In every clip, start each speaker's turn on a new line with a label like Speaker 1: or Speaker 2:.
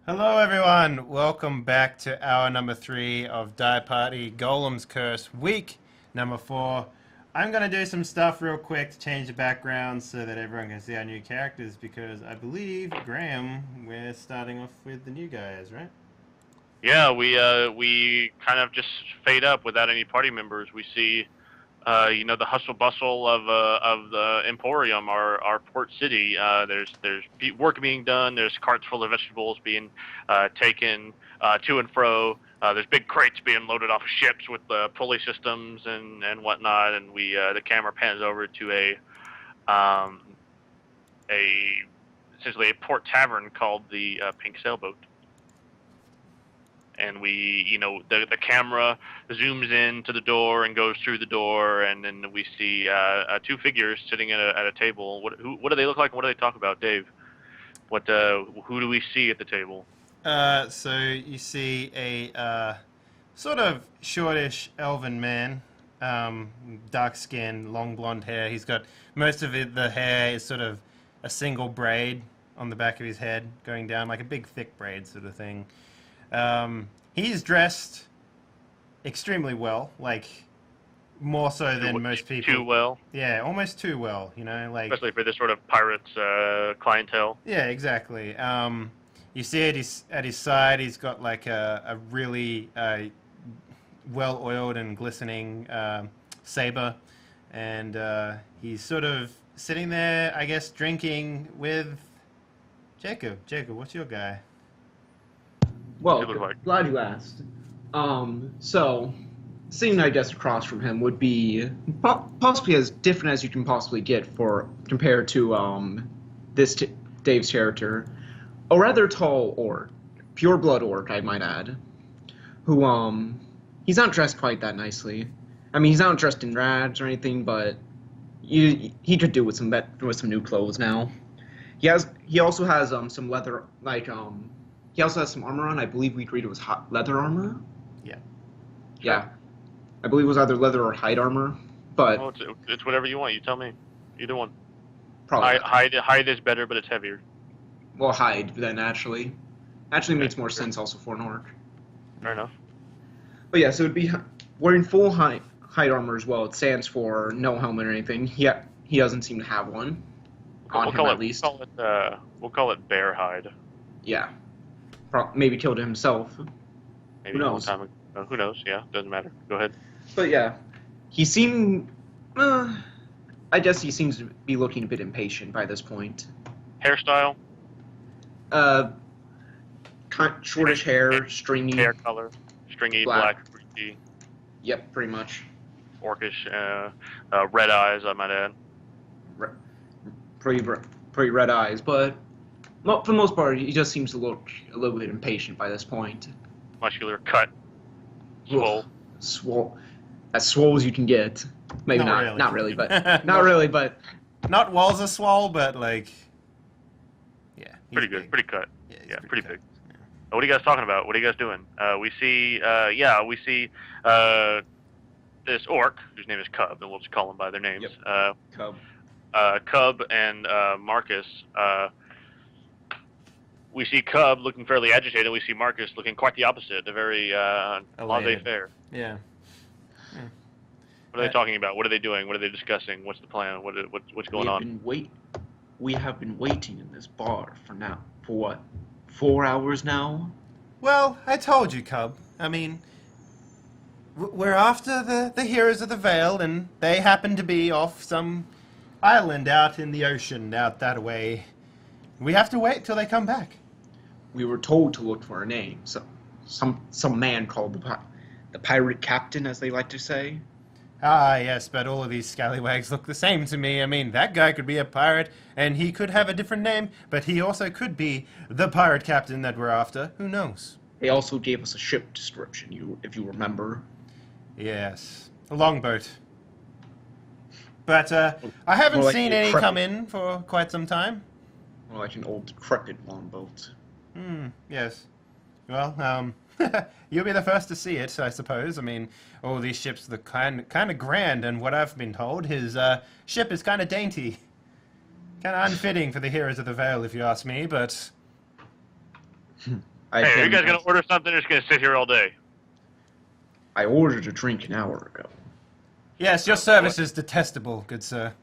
Speaker 1: Hello everyone, welcome back to hour number 3 of Die Party Golem's Curse, week number 4. I'm going to do some stuff real quick to change the background so that everyone can see our new characters because I believe, Graham, we're starting off with the new guys, right?
Speaker 2: Yeah, we kind of just fade up without any party members. We see, the hustle bustle of the Emporium, our port city. There's work being done. There's carts full of vegetables being taken to and fro. There's big crates being loaded off of ships with pulley systems and whatnot. And the camera pans over to um, a essentially a port tavern called the Pink Sailboat. And the camera zooms in to the door and goes through the door, and then we see two figures sitting at a table. What do they look like? What do they talk about, Dave? Who do we see at the table?
Speaker 1: So you see a sort of shortish elven man, dark skin, long blonde hair. He's got most of the hair is sort of a single braid on the back of his head going down, like a big thick braid sort of thing. He's dressed extremely well, like more so than most people.
Speaker 2: Too well?
Speaker 1: Yeah, almost too well, like...
Speaker 2: Especially for this sort of pirates clientele.
Speaker 1: Yeah, exactly. You see at his side, he's got like a really well-oiled and glistening saber, and he's sort of sitting there, I guess, drinking with Jacob. Jacob, what's your guy?
Speaker 3: Well, glad you asked. So, sitting, I guess, across from him would be possibly as different as you can possibly get compared to Dave's character. A rather tall orc, pure blood orc, I might add, who he's not dressed quite that nicely. I mean, he's not dressed in rags or anything, but he could do with some new clothes now. He also has some leather He also has some armor on. I believe we agreed it was leather armor.
Speaker 1: Yeah.
Speaker 3: Yeah. I believe it was either leather or hide armor, but...
Speaker 2: Oh, it's whatever you want. You tell me. Either one.
Speaker 3: Probably.
Speaker 2: Hide is better, but it's heavier.
Speaker 3: Well, hide, then, actually. Actually makes more sense also for an orc.
Speaker 2: Fair enough.
Speaker 3: But yeah, so it would be wearing full hide armor as well. It stands for no helmet or anything. He doesn't seem to have one. On him, at least.
Speaker 2: We'll call it bear hide.
Speaker 3: Yeah. Maybe killed it himself.
Speaker 2: Maybe
Speaker 3: who knows?
Speaker 2: Who knows? Yeah, doesn't matter. Go ahead.
Speaker 3: But yeah, he seemed. I guess he seems to be looking a bit impatient by this point.
Speaker 2: Hairstyle?
Speaker 3: Shortish hair, stringy.
Speaker 2: Hair color, stringy, black, greasy.
Speaker 3: Yep, pretty much.
Speaker 2: Orcish, red eyes, I might add.
Speaker 3: Pretty red eyes, but. For the most part, he just seems to look a little bit impatient by this point.
Speaker 2: Muscular, cut, swole.
Speaker 3: Swole. As swole as you can get. Maybe not.
Speaker 1: Really.
Speaker 3: Not really, but... not really, but...
Speaker 1: Not walls of swole, but like... Yeah.
Speaker 2: Pretty good.
Speaker 1: Big.
Speaker 2: Pretty cut.
Speaker 1: Yeah,
Speaker 2: pretty big.
Speaker 1: Yeah.
Speaker 2: What are you guys talking about? What are you guys doing? We see this orc, whose name is Cub, and we'll just call them by their names.
Speaker 3: Yep. Cub.
Speaker 2: Cub and Marcus... we see Cub looking fairly agitated. We see Marcus looking quite the opposite, a very laissez-faire.
Speaker 1: Yeah.
Speaker 2: What are they talking about? What are they doing? What are they discussing? What's the plan? What's going on?
Speaker 3: We have been waiting in this bar for what? 4 hours now?
Speaker 1: Well, I told you, Cub. I mean, we're after the heroes of the Vale, and they happen to be off some island out in the ocean out that way. We have to wait till they come back.
Speaker 3: We were told to look for a name. Some man called the pirate captain, as they like to say.
Speaker 1: Ah, yes, but all of these scallywags look the same to me. I mean, that guy could be a pirate, and he could have a different name, but he also could be the pirate captain that we're after. Who knows?
Speaker 3: They also gave us a ship description, if you remember.
Speaker 1: Yes, a longboat. But I haven't seen any come in for quite some time.
Speaker 3: More like an old decrepit longboat.
Speaker 1: Yes. Well, you'll be the first to see it, I suppose. I mean, all these ships look kind of grand, and what I've been told, his ship is kind of dainty. Kind of unfitting for the heroes of the Vale, if you ask me, but...
Speaker 2: Hey, are you guys gonna order something or just gonna sit here all day?
Speaker 3: I ordered a drink an hour ago.
Speaker 1: Yes, your service is detestable, good sir.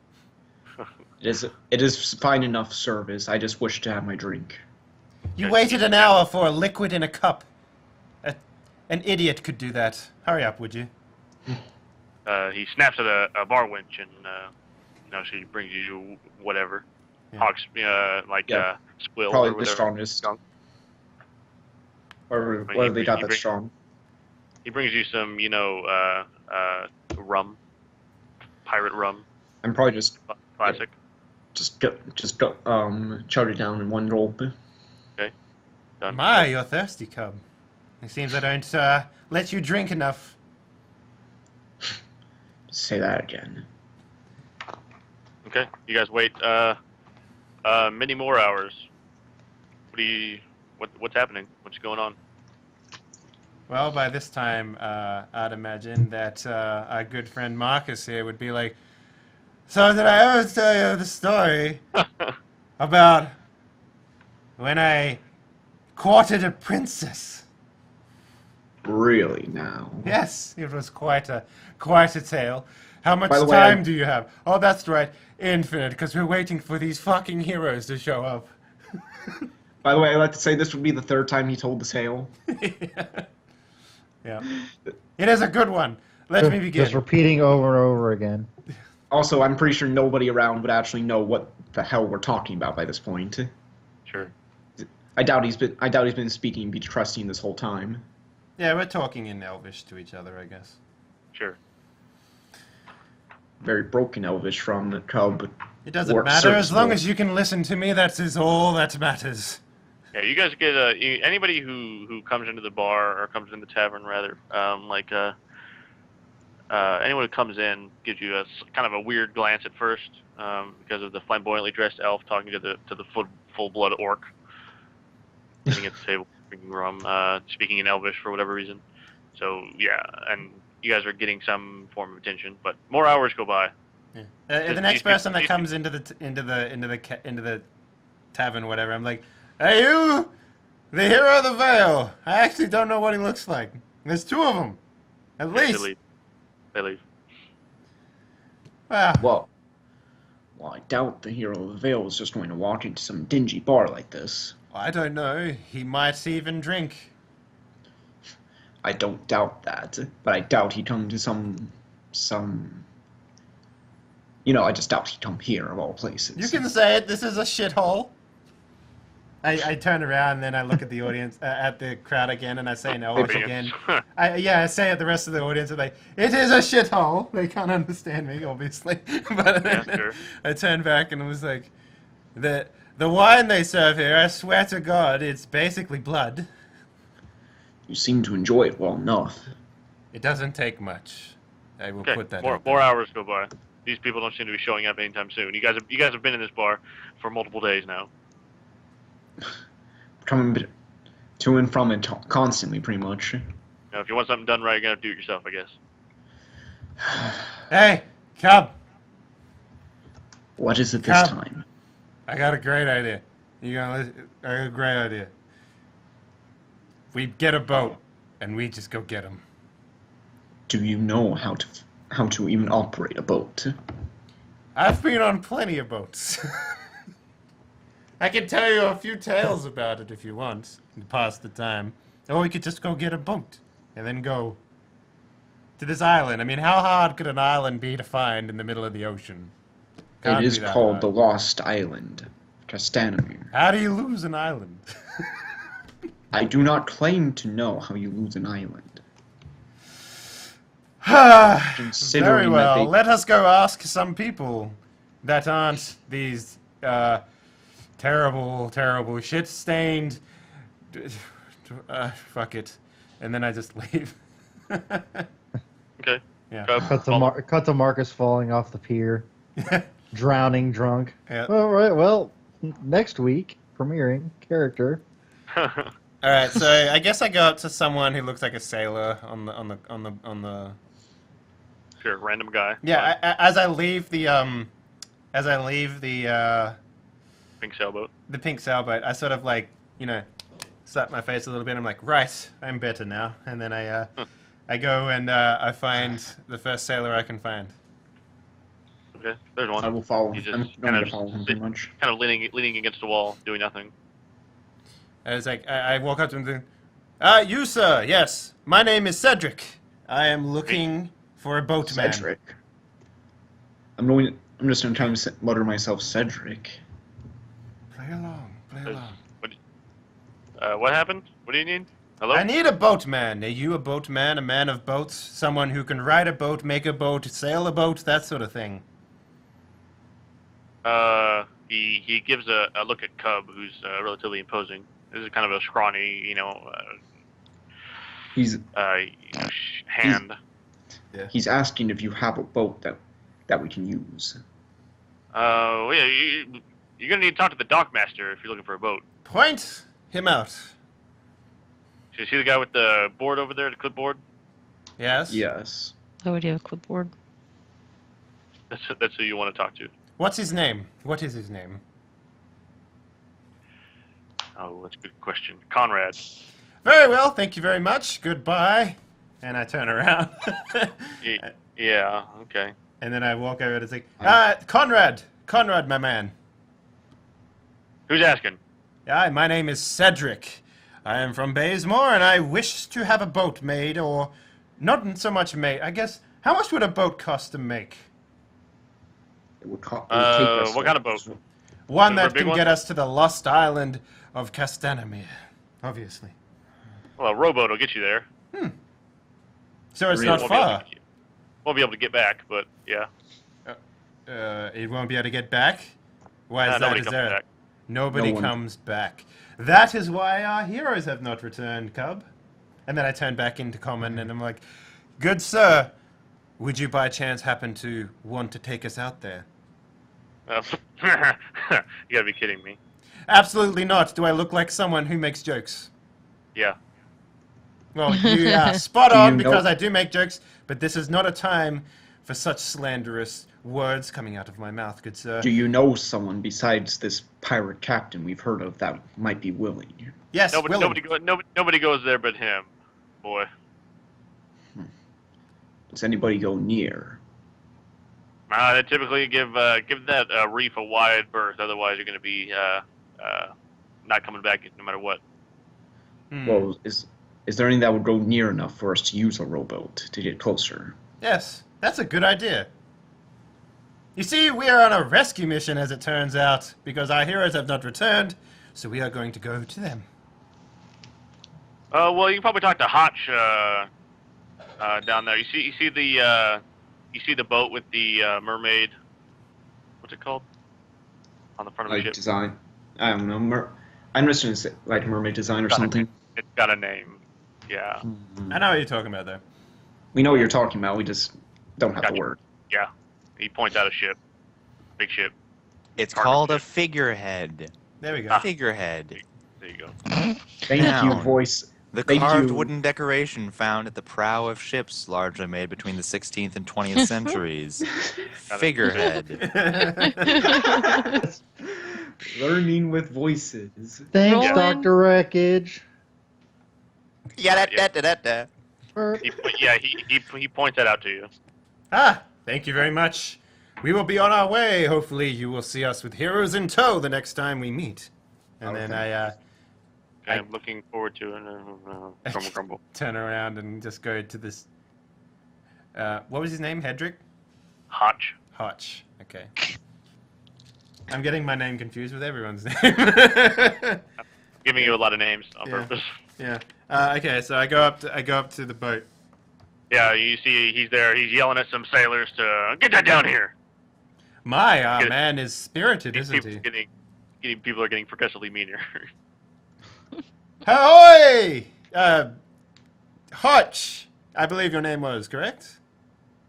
Speaker 3: It is fine enough service. I just wish to have my drink.
Speaker 1: You waited an hour for a liquid in a cup. An idiot could do that. Hurry up, would you?
Speaker 2: He snaps at a bar winch and she brings you whatever.
Speaker 1: Yeah.
Speaker 2: Hawks, swill
Speaker 3: Probably
Speaker 2: or whatever.
Speaker 3: the strongest.
Speaker 2: Skunk.
Speaker 3: Or whether they got that strong.
Speaker 2: He brings you some, rum. Pirate rum.
Speaker 3: I'm probably just
Speaker 2: classic.
Speaker 3: Chug it down in one gulp.
Speaker 2: Okay. Done.
Speaker 1: My, you're thirsty, cub. It seems I don't let you drink enough.
Speaker 3: Say that again.
Speaker 2: Okay. You guys wait many more hours. What's happening? What's going on?
Speaker 1: Well, by this time, I'd imagine that our good friend Marcus here would be like, so did I ever tell you the story about when I courted a princess?
Speaker 3: Really now?
Speaker 1: Yes, it was quite a tale. How much
Speaker 3: By the way,
Speaker 1: time do you have? Oh, that's right, infinite, because we're waiting for these fucking heroes to show up.
Speaker 3: By the way, I'd like to say this would be the third time he told the tale.
Speaker 1: Yeah. It is a good one. Let me begin.
Speaker 4: Just repeating over and over again.
Speaker 3: Also, I'm pretty sure nobody around would actually know what the hell we're talking about by this point.
Speaker 2: Sure.
Speaker 3: I doubt he's been speaking and be trusting this whole time.
Speaker 1: Yeah, we're talking in Elvish to each other, I guess.
Speaker 2: Sure.
Speaker 3: Very broken Elvish from the cub.
Speaker 1: It doesn't matter as long as you can listen to me. That is all that matters.
Speaker 2: Yeah, you guys get anybody who comes into the bar or comes in the tavern rather, anyone who comes in gives you a kind of a weird glance at first because of the flamboyantly dressed elf talking to the full blood orc sitting at the table drinking rum, speaking in Elvish for whatever reason. So yeah, and you guys are getting some form of attention, but more hours go by.
Speaker 1: Yeah. The next person that comes into the tavern, whatever, I'm like, hey, you, the hero of the Vale. I actually don't know what he looks like. There's two of them, at least.
Speaker 2: They leave.
Speaker 3: Well, I doubt the hero of the Vale is just going to walk into some dingy bar like this.
Speaker 1: I don't know. He might even drink.
Speaker 3: I don't doubt that, but I doubt he'd come to some. I just doubt he'd come here of all places.
Speaker 1: You can say it. This is a shithole. I turn around and then I look at the audience, at the crowd again, and I say in Elvish again. I say at the rest of the audience, like, it is a shithole. They can't understand me, obviously. But
Speaker 2: yeah, sure.
Speaker 1: I turned back and was like, the wine they serve here, I swear to God, it's basically blood.
Speaker 3: You seem to enjoy it well enough.
Speaker 1: It doesn't take much. I will put that.
Speaker 2: More hours go by. These people don't seem to be showing up anytime soon. You guys have been in this bar for multiple days now.
Speaker 3: Coming to and from it constantly, pretty much.
Speaker 2: Now, if you want something done right, you're gonna have to do it yourself, I guess.
Speaker 1: Hey, Cub.
Speaker 3: What is it this time?
Speaker 1: I got a great idea. I got a great idea. We get a boat, and we just go get them.
Speaker 3: Do you know how to even operate a boat?
Speaker 1: I've been on plenty of boats. I can tell you a few tales about it if you want, to pass the time. Or we could just go get a boat, and then go to this island. I mean, how hard could an island be to find in the middle of the ocean?
Speaker 3: It is called the Lost Island, Castanomir.
Speaker 1: How do you lose an island?
Speaker 3: I do not claim to know how you lose an island.
Speaker 1: Very well. Let us go ask some people that aren't these terrible, terrible, shit-stained. Fuck it, and then I just leave.
Speaker 2: Okay.
Speaker 1: Yeah.
Speaker 4: Cut to Marcus falling off the pier, drowning drunk.
Speaker 1: Yeah.
Speaker 4: All right. Well, next week premiering character.
Speaker 1: All right, so I guess I go up to someone who looks like a sailor on the.
Speaker 2: Sure, random guy.
Speaker 1: Yeah, as I leave the
Speaker 2: pink sailboat.
Speaker 1: The pink sailboat, I sort of like, slap my face a little bit. I'm like, right, I'm better now. And then I go and I find the first sailor I can find.
Speaker 2: Okay, there's one.
Speaker 3: I will follow
Speaker 2: He's
Speaker 3: him.
Speaker 2: just
Speaker 3: I'm going to follow him too much.
Speaker 2: kind of leaning against the wall, doing nothing.
Speaker 1: I was like, I walk up to him and you, sir, yes. My name is Cedric. I am looking for a boatman.
Speaker 3: Cedric. I'm just going to try to mutter myself, Cedric.
Speaker 1: Play along.
Speaker 2: What happened? What do you need? Hello?
Speaker 1: I need a boatman. Are you a boatman, a man of boats? Someone who can ride a boat, make a boat, sail a boat, that sort of thing.
Speaker 2: He gives a look at Cub, who's relatively imposing. This is kind of a scrawny, hand.
Speaker 1: Yeah.
Speaker 3: He's asking if you have a boat that we can use.
Speaker 2: Yeah, you're gonna need to talk to the dockmaster if you're looking for a boat.
Speaker 1: Point him out.
Speaker 2: So you see the guy with the board over there, the clipboard?
Speaker 1: Yes?
Speaker 3: Yes.
Speaker 5: Oh, would you have a clipboard?
Speaker 2: That's who you want to talk to.
Speaker 1: What's his name? What is his name?
Speaker 2: Oh, that's a good question. Conrad.
Speaker 1: Very well, thank you very much. Goodbye. And I turn around.
Speaker 2: Yeah, okay.
Speaker 1: And then I walk over to say, Conrad, my man.
Speaker 2: Who's asking?
Speaker 1: Hi, my name is Cedric. I am from Baysmore, and I wish to have a boat made, or not so much made. I guess, how much would a boat cost to make?
Speaker 3: It would take us
Speaker 2: what kind of boat?
Speaker 1: One
Speaker 2: Is there a
Speaker 1: that
Speaker 2: big
Speaker 1: can
Speaker 2: one?
Speaker 1: get us to the lost island of Castanamere, obviously.
Speaker 2: Well, a rowboat will get you there.
Speaker 1: So it's
Speaker 3: Really?
Speaker 1: not far.
Speaker 2: Won't be able to get back, but yeah.
Speaker 1: It won't be able to get back? Why is that?
Speaker 2: Nobody
Speaker 1: Is
Speaker 2: comes
Speaker 1: there...
Speaker 2: back.
Speaker 1: Nobody
Speaker 3: No one.
Speaker 1: comes back. That is why our heroes have not returned, Cub. And then I turn back into common and I'm like, good sir, would you by chance happen to want to take us out there?
Speaker 2: You gotta be kidding me.
Speaker 1: Absolutely not. Do I look like someone who makes jokes?
Speaker 2: Yeah.
Speaker 1: Well, you are spot
Speaker 3: Do you
Speaker 1: on
Speaker 3: know-
Speaker 1: because I do make jokes, but this is not a time for such slanderous words coming out of my mouth, good sir.
Speaker 3: Do you know someone besides this pirate captain we've heard of that might be willing?
Speaker 1: Yes, willing.
Speaker 2: Nobody goes there but him, boy.
Speaker 3: Does anybody go near?
Speaker 2: They typically give that reef a wide berth. Otherwise, you're going to be not coming back no matter what.
Speaker 3: Well, is there anything that would go near enough for us to use a rowboat to get closer?
Speaker 1: Yes, that's a good idea. You see, we are on a rescue mission, as it turns out, because our heroes have not returned, so we are going to go to them.
Speaker 2: Well, you can probably talk to Hotch down there. You see the boat with the mermaid. What's it called? On the front of the
Speaker 3: Like
Speaker 2: ship.
Speaker 3: design? I don't know. I'm just gonna say like mermaid design or something.
Speaker 2: It's got a name. Yeah.
Speaker 1: I know what you're talking about, though.
Speaker 3: We know what you're talking about. We just don't have the
Speaker 2: Gotcha.
Speaker 3: word.
Speaker 2: Yeah. He points out a ship. Big ship.
Speaker 6: It's
Speaker 2: Carpet
Speaker 6: called a
Speaker 2: ship.
Speaker 6: figurehead.
Speaker 1: There we go.
Speaker 2: Ah.
Speaker 6: Figurehead.
Speaker 2: There you go.
Speaker 3: Thank you,
Speaker 6: Noun.
Speaker 3: voice.
Speaker 6: The
Speaker 3: Thank
Speaker 6: carved
Speaker 3: you.
Speaker 6: wooden decoration found at the prow of ships largely made between the 16th and 20th centuries. Figurehead.
Speaker 3: Learning with voices.
Speaker 4: Thanks,
Speaker 5: Roland.
Speaker 4: Dr. Wreckage.
Speaker 6: Yeah.
Speaker 2: He points that out to you.
Speaker 1: Ah, thank you very much. We will be on our way. Hopefully you will see us with heroes in tow the next time we meet. And then
Speaker 2: I'm looking forward to it. Grumble.
Speaker 1: turn around and just go to this... what was his name? Hedrick?
Speaker 2: Hotch.
Speaker 1: Hotch. Okay. I'm getting my name confused with everyone's name.
Speaker 2: Giving you a lot of names on
Speaker 1: Yeah.
Speaker 2: purpose.
Speaker 1: Yeah. Okay, so I go up to the boat.
Speaker 2: Yeah, you see he's there. He's yelling at some sailors to get that down here.
Speaker 1: My, our
Speaker 2: Good.
Speaker 1: man is spirited, isn't he?
Speaker 2: People are getting progressively meaner.
Speaker 1: Ahoy! Hotch! I believe your name was, correct?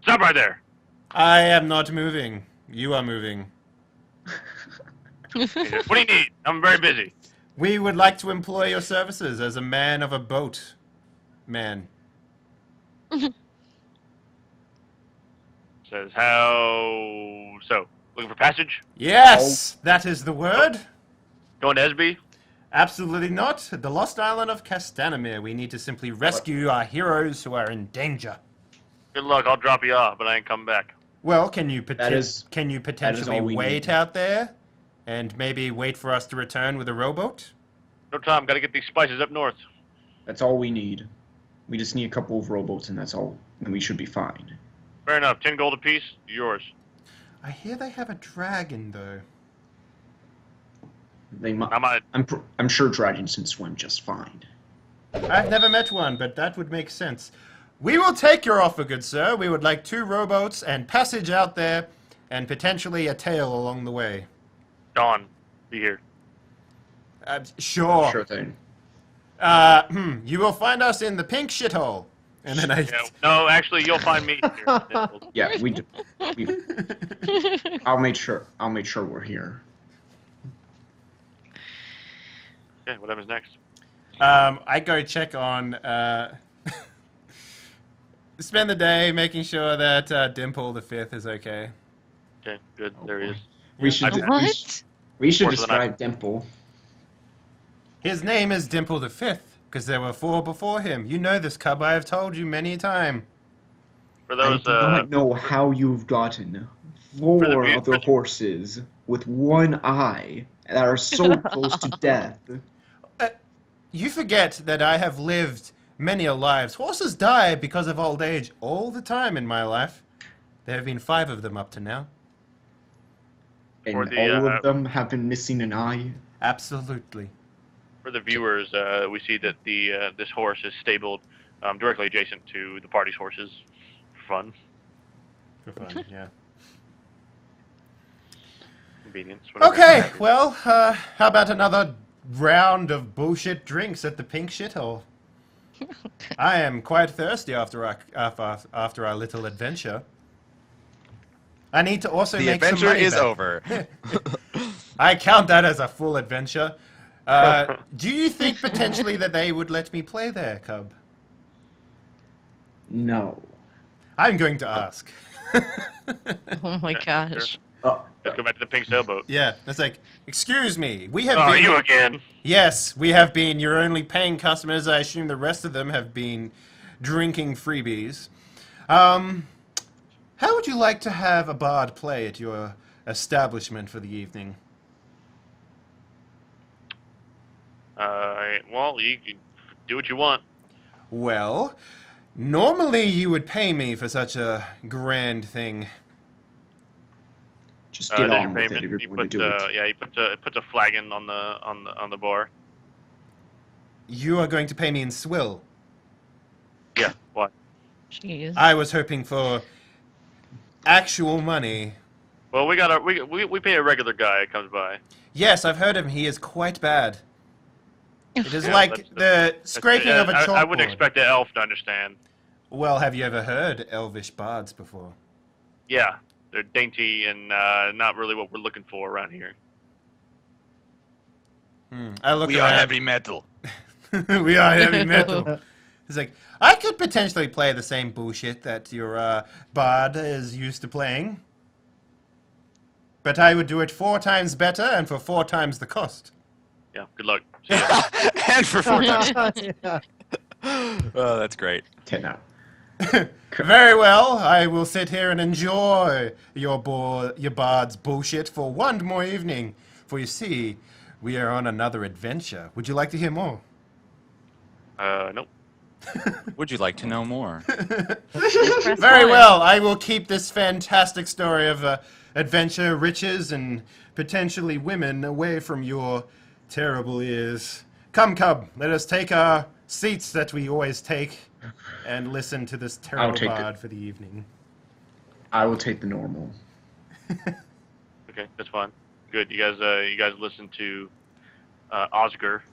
Speaker 2: Stop right there.
Speaker 1: I am not moving. You are moving.
Speaker 2: He says, what do you need? I'm very busy.
Speaker 1: We would like to employ your services as a man of a boat. Man.
Speaker 2: Says how so? Looking for passage?
Speaker 1: Yes! That is the word.
Speaker 2: Going to Esby?
Speaker 1: Absolutely not. The Lost Island of Castanamir. We need to simply rescue our heroes who are in danger.
Speaker 2: Good luck. I'll drop you off, but I ain't coming back.
Speaker 1: Well, can you
Speaker 3: That is
Speaker 1: potentially
Speaker 3: all we
Speaker 1: wait
Speaker 3: need.
Speaker 1: out there and maybe wait for us to return with a rowboat?
Speaker 2: No time. Got to get these spices up north.
Speaker 3: That's all we need. We just need a couple of rowboats, and that's all. And we should be fine.
Speaker 2: Fair enough. 10 gold apiece. Yours.
Speaker 1: I hear they have a dragon, though.
Speaker 3: They might.
Speaker 2: I might.
Speaker 3: I'm sure dragons can swim just fine.
Speaker 1: I've never met one, but that would make sense. We will take your offer, good sir. We would like 2 rowboats and passage out there, and potentially a tail along the way.
Speaker 2: Dawn. Be here.
Speaker 1: Sure.
Speaker 3: Sure thing.
Speaker 1: You will find us in the pink shithole. And then
Speaker 2: Yeah, no, actually, you'll find me here.
Speaker 3: Yeah, we do. I'll make sure we're here.
Speaker 2: Okay, what happens next?
Speaker 1: I go check on, spend the day making sure that Dimple the Fifth is okay.
Speaker 2: Okay, good. There he is.
Speaker 3: We should.
Speaker 5: What?
Speaker 3: We should
Speaker 2: Porcelain
Speaker 3: describe Dimple.
Speaker 1: His name is Dimple the Fifth, because there were 4 before him. You know this, Cub. I have told you many a time.
Speaker 2: For
Speaker 3: I
Speaker 2: those,
Speaker 3: do not know how you've gotten
Speaker 2: For
Speaker 3: 4
Speaker 2: the-
Speaker 3: other horses with one eye that are so close to death.
Speaker 1: You forget that I have lived many a lives. Horses die because of old age all the time in my life. There have been 5 of them up to now.
Speaker 3: And
Speaker 2: For the,
Speaker 3: all of them have been missing an eye.
Speaker 1: Absolutely.
Speaker 2: for the viewers, we see that the this horse is stabled directly adjacent to the party's horses. Fun,
Speaker 1: For fun, yeah.
Speaker 2: convenience. whatever.
Speaker 1: Okay, well, how about another round of bullshit drinks at the pink shithole? I am quite thirsty after our little adventure. I need to also
Speaker 6: The
Speaker 1: make some
Speaker 6: adventure
Speaker 1: money
Speaker 6: is
Speaker 1: back.
Speaker 6: over.
Speaker 1: I count that as a full adventure. Do you think potentially that they would let me play there, Cub?
Speaker 3: No.
Speaker 1: I'm going to ask.
Speaker 5: Oh my gosh.
Speaker 3: Oh,
Speaker 2: Let's go back to the pink sailboat.
Speaker 1: Yeah, it's like, excuse me, we have
Speaker 2: Oh,
Speaker 1: been...
Speaker 2: you again?
Speaker 1: Yes, we have been your only paying customers. I assume the rest of them have been drinking freebies. How would you like to have a bard play at your establishment for the evening?
Speaker 2: Well, you can do what you want.
Speaker 1: Well, normally you would pay me for such a grand thing.
Speaker 3: just get
Speaker 2: There's your
Speaker 3: on with it
Speaker 2: payment.
Speaker 3: if you're
Speaker 2: You
Speaker 3: going to
Speaker 2: put,
Speaker 3: do it.
Speaker 2: yeah, you put a flagon on the bar.
Speaker 1: You are going to pay me in swill.
Speaker 2: Yeah. What?
Speaker 5: Jeez.
Speaker 1: I was hoping for actual money.
Speaker 2: Well, we pay a regular guy that comes by.
Speaker 1: Yes, I've heard him. He is quite bad. It is
Speaker 2: Yeah,
Speaker 1: like
Speaker 2: that's-
Speaker 1: the scraping of a chalkboard.
Speaker 2: I would expect an elf to understand.
Speaker 1: Well, have you ever heard elvish bards before?
Speaker 2: Yeah, they're dainty and not really what we're looking for around here.
Speaker 1: I look
Speaker 6: We are
Speaker 1: around.
Speaker 6: heavy metal.
Speaker 1: We are heavy metal. It's like, I could potentially play the same bullshit that your bard is used to playing. But I would do it 4 times better and for 4 times the cost.
Speaker 2: Yeah. Good luck. See ya.
Speaker 6: And for 4 times. Oh, that's great.
Speaker 3: 10 out.
Speaker 1: Very well, I will sit here and enjoy your bard's bullshit for 1 more evening. For you see, we are on another adventure. Would you like to hear more?
Speaker 2: Nope.
Speaker 6: Would you like to know more?
Speaker 5: Press
Speaker 1: Very
Speaker 5: one.
Speaker 1: well, I will keep this fantastic story of adventure, riches, and potentially women away from your terrible ears. Come, Cub, let us take our seats that we always take and listen to this terrible
Speaker 3: take
Speaker 1: bard for the evening.
Speaker 3: I will take the normal.
Speaker 2: Okay, that's fine. Good. You guys listen to Oscar.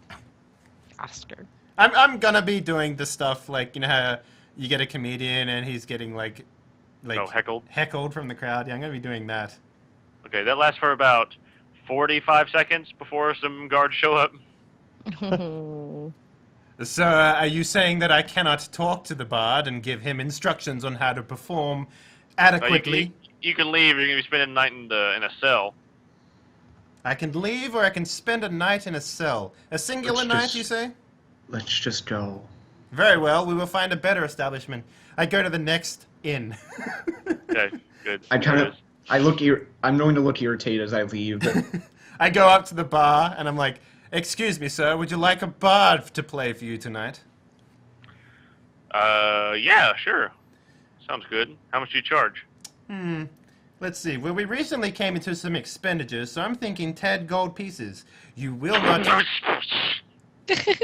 Speaker 5: Oscar.
Speaker 1: I'm gonna be doing the stuff like, you know how you get a comedian and he's getting like
Speaker 2: Oh, heckled.
Speaker 1: from the crowd. Yeah, I'm gonna be doing that.
Speaker 2: Okay, that lasts for about 45 seconds before some guards show up.
Speaker 1: So, are you saying that I cannot talk to the bard and give him instructions on how to perform adequately?
Speaker 2: You can leave. You're gonna be spending the night in a cell.
Speaker 1: I can leave or I can spend a night in a cell. A singular night, you say?
Speaker 3: Let's just go.
Speaker 1: Very well, we will find a better establishment. I go to the next inn.
Speaker 2: Okay, good.
Speaker 3: I'm going to look irritated as I leave.
Speaker 1: I go up to the bar and I'm like, excuse me, sir, would you like a bard to play for you tonight?
Speaker 2: Yeah, sure. Sounds good. How much do you charge?
Speaker 1: Let's see. Well, we recently came into some expenditures, so I'm thinking 10 gold pieces. You will not...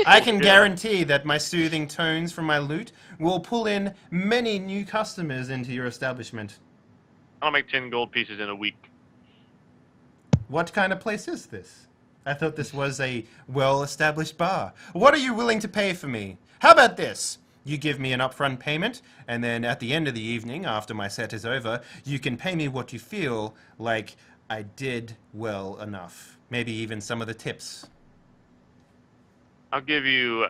Speaker 1: I can guarantee that my soothing tones from my lute will pull in many new customers into your establishment.
Speaker 2: I'll make 10 gold pieces in a week.
Speaker 1: What kind of place is this? I thought this was a well-established bar. What are you willing to pay for me? How about this? You give me an upfront payment, and then at the end of the evening, after my set is over, you can pay me what you feel like I did well enough. Maybe even some of the tips.
Speaker 2: I'll give you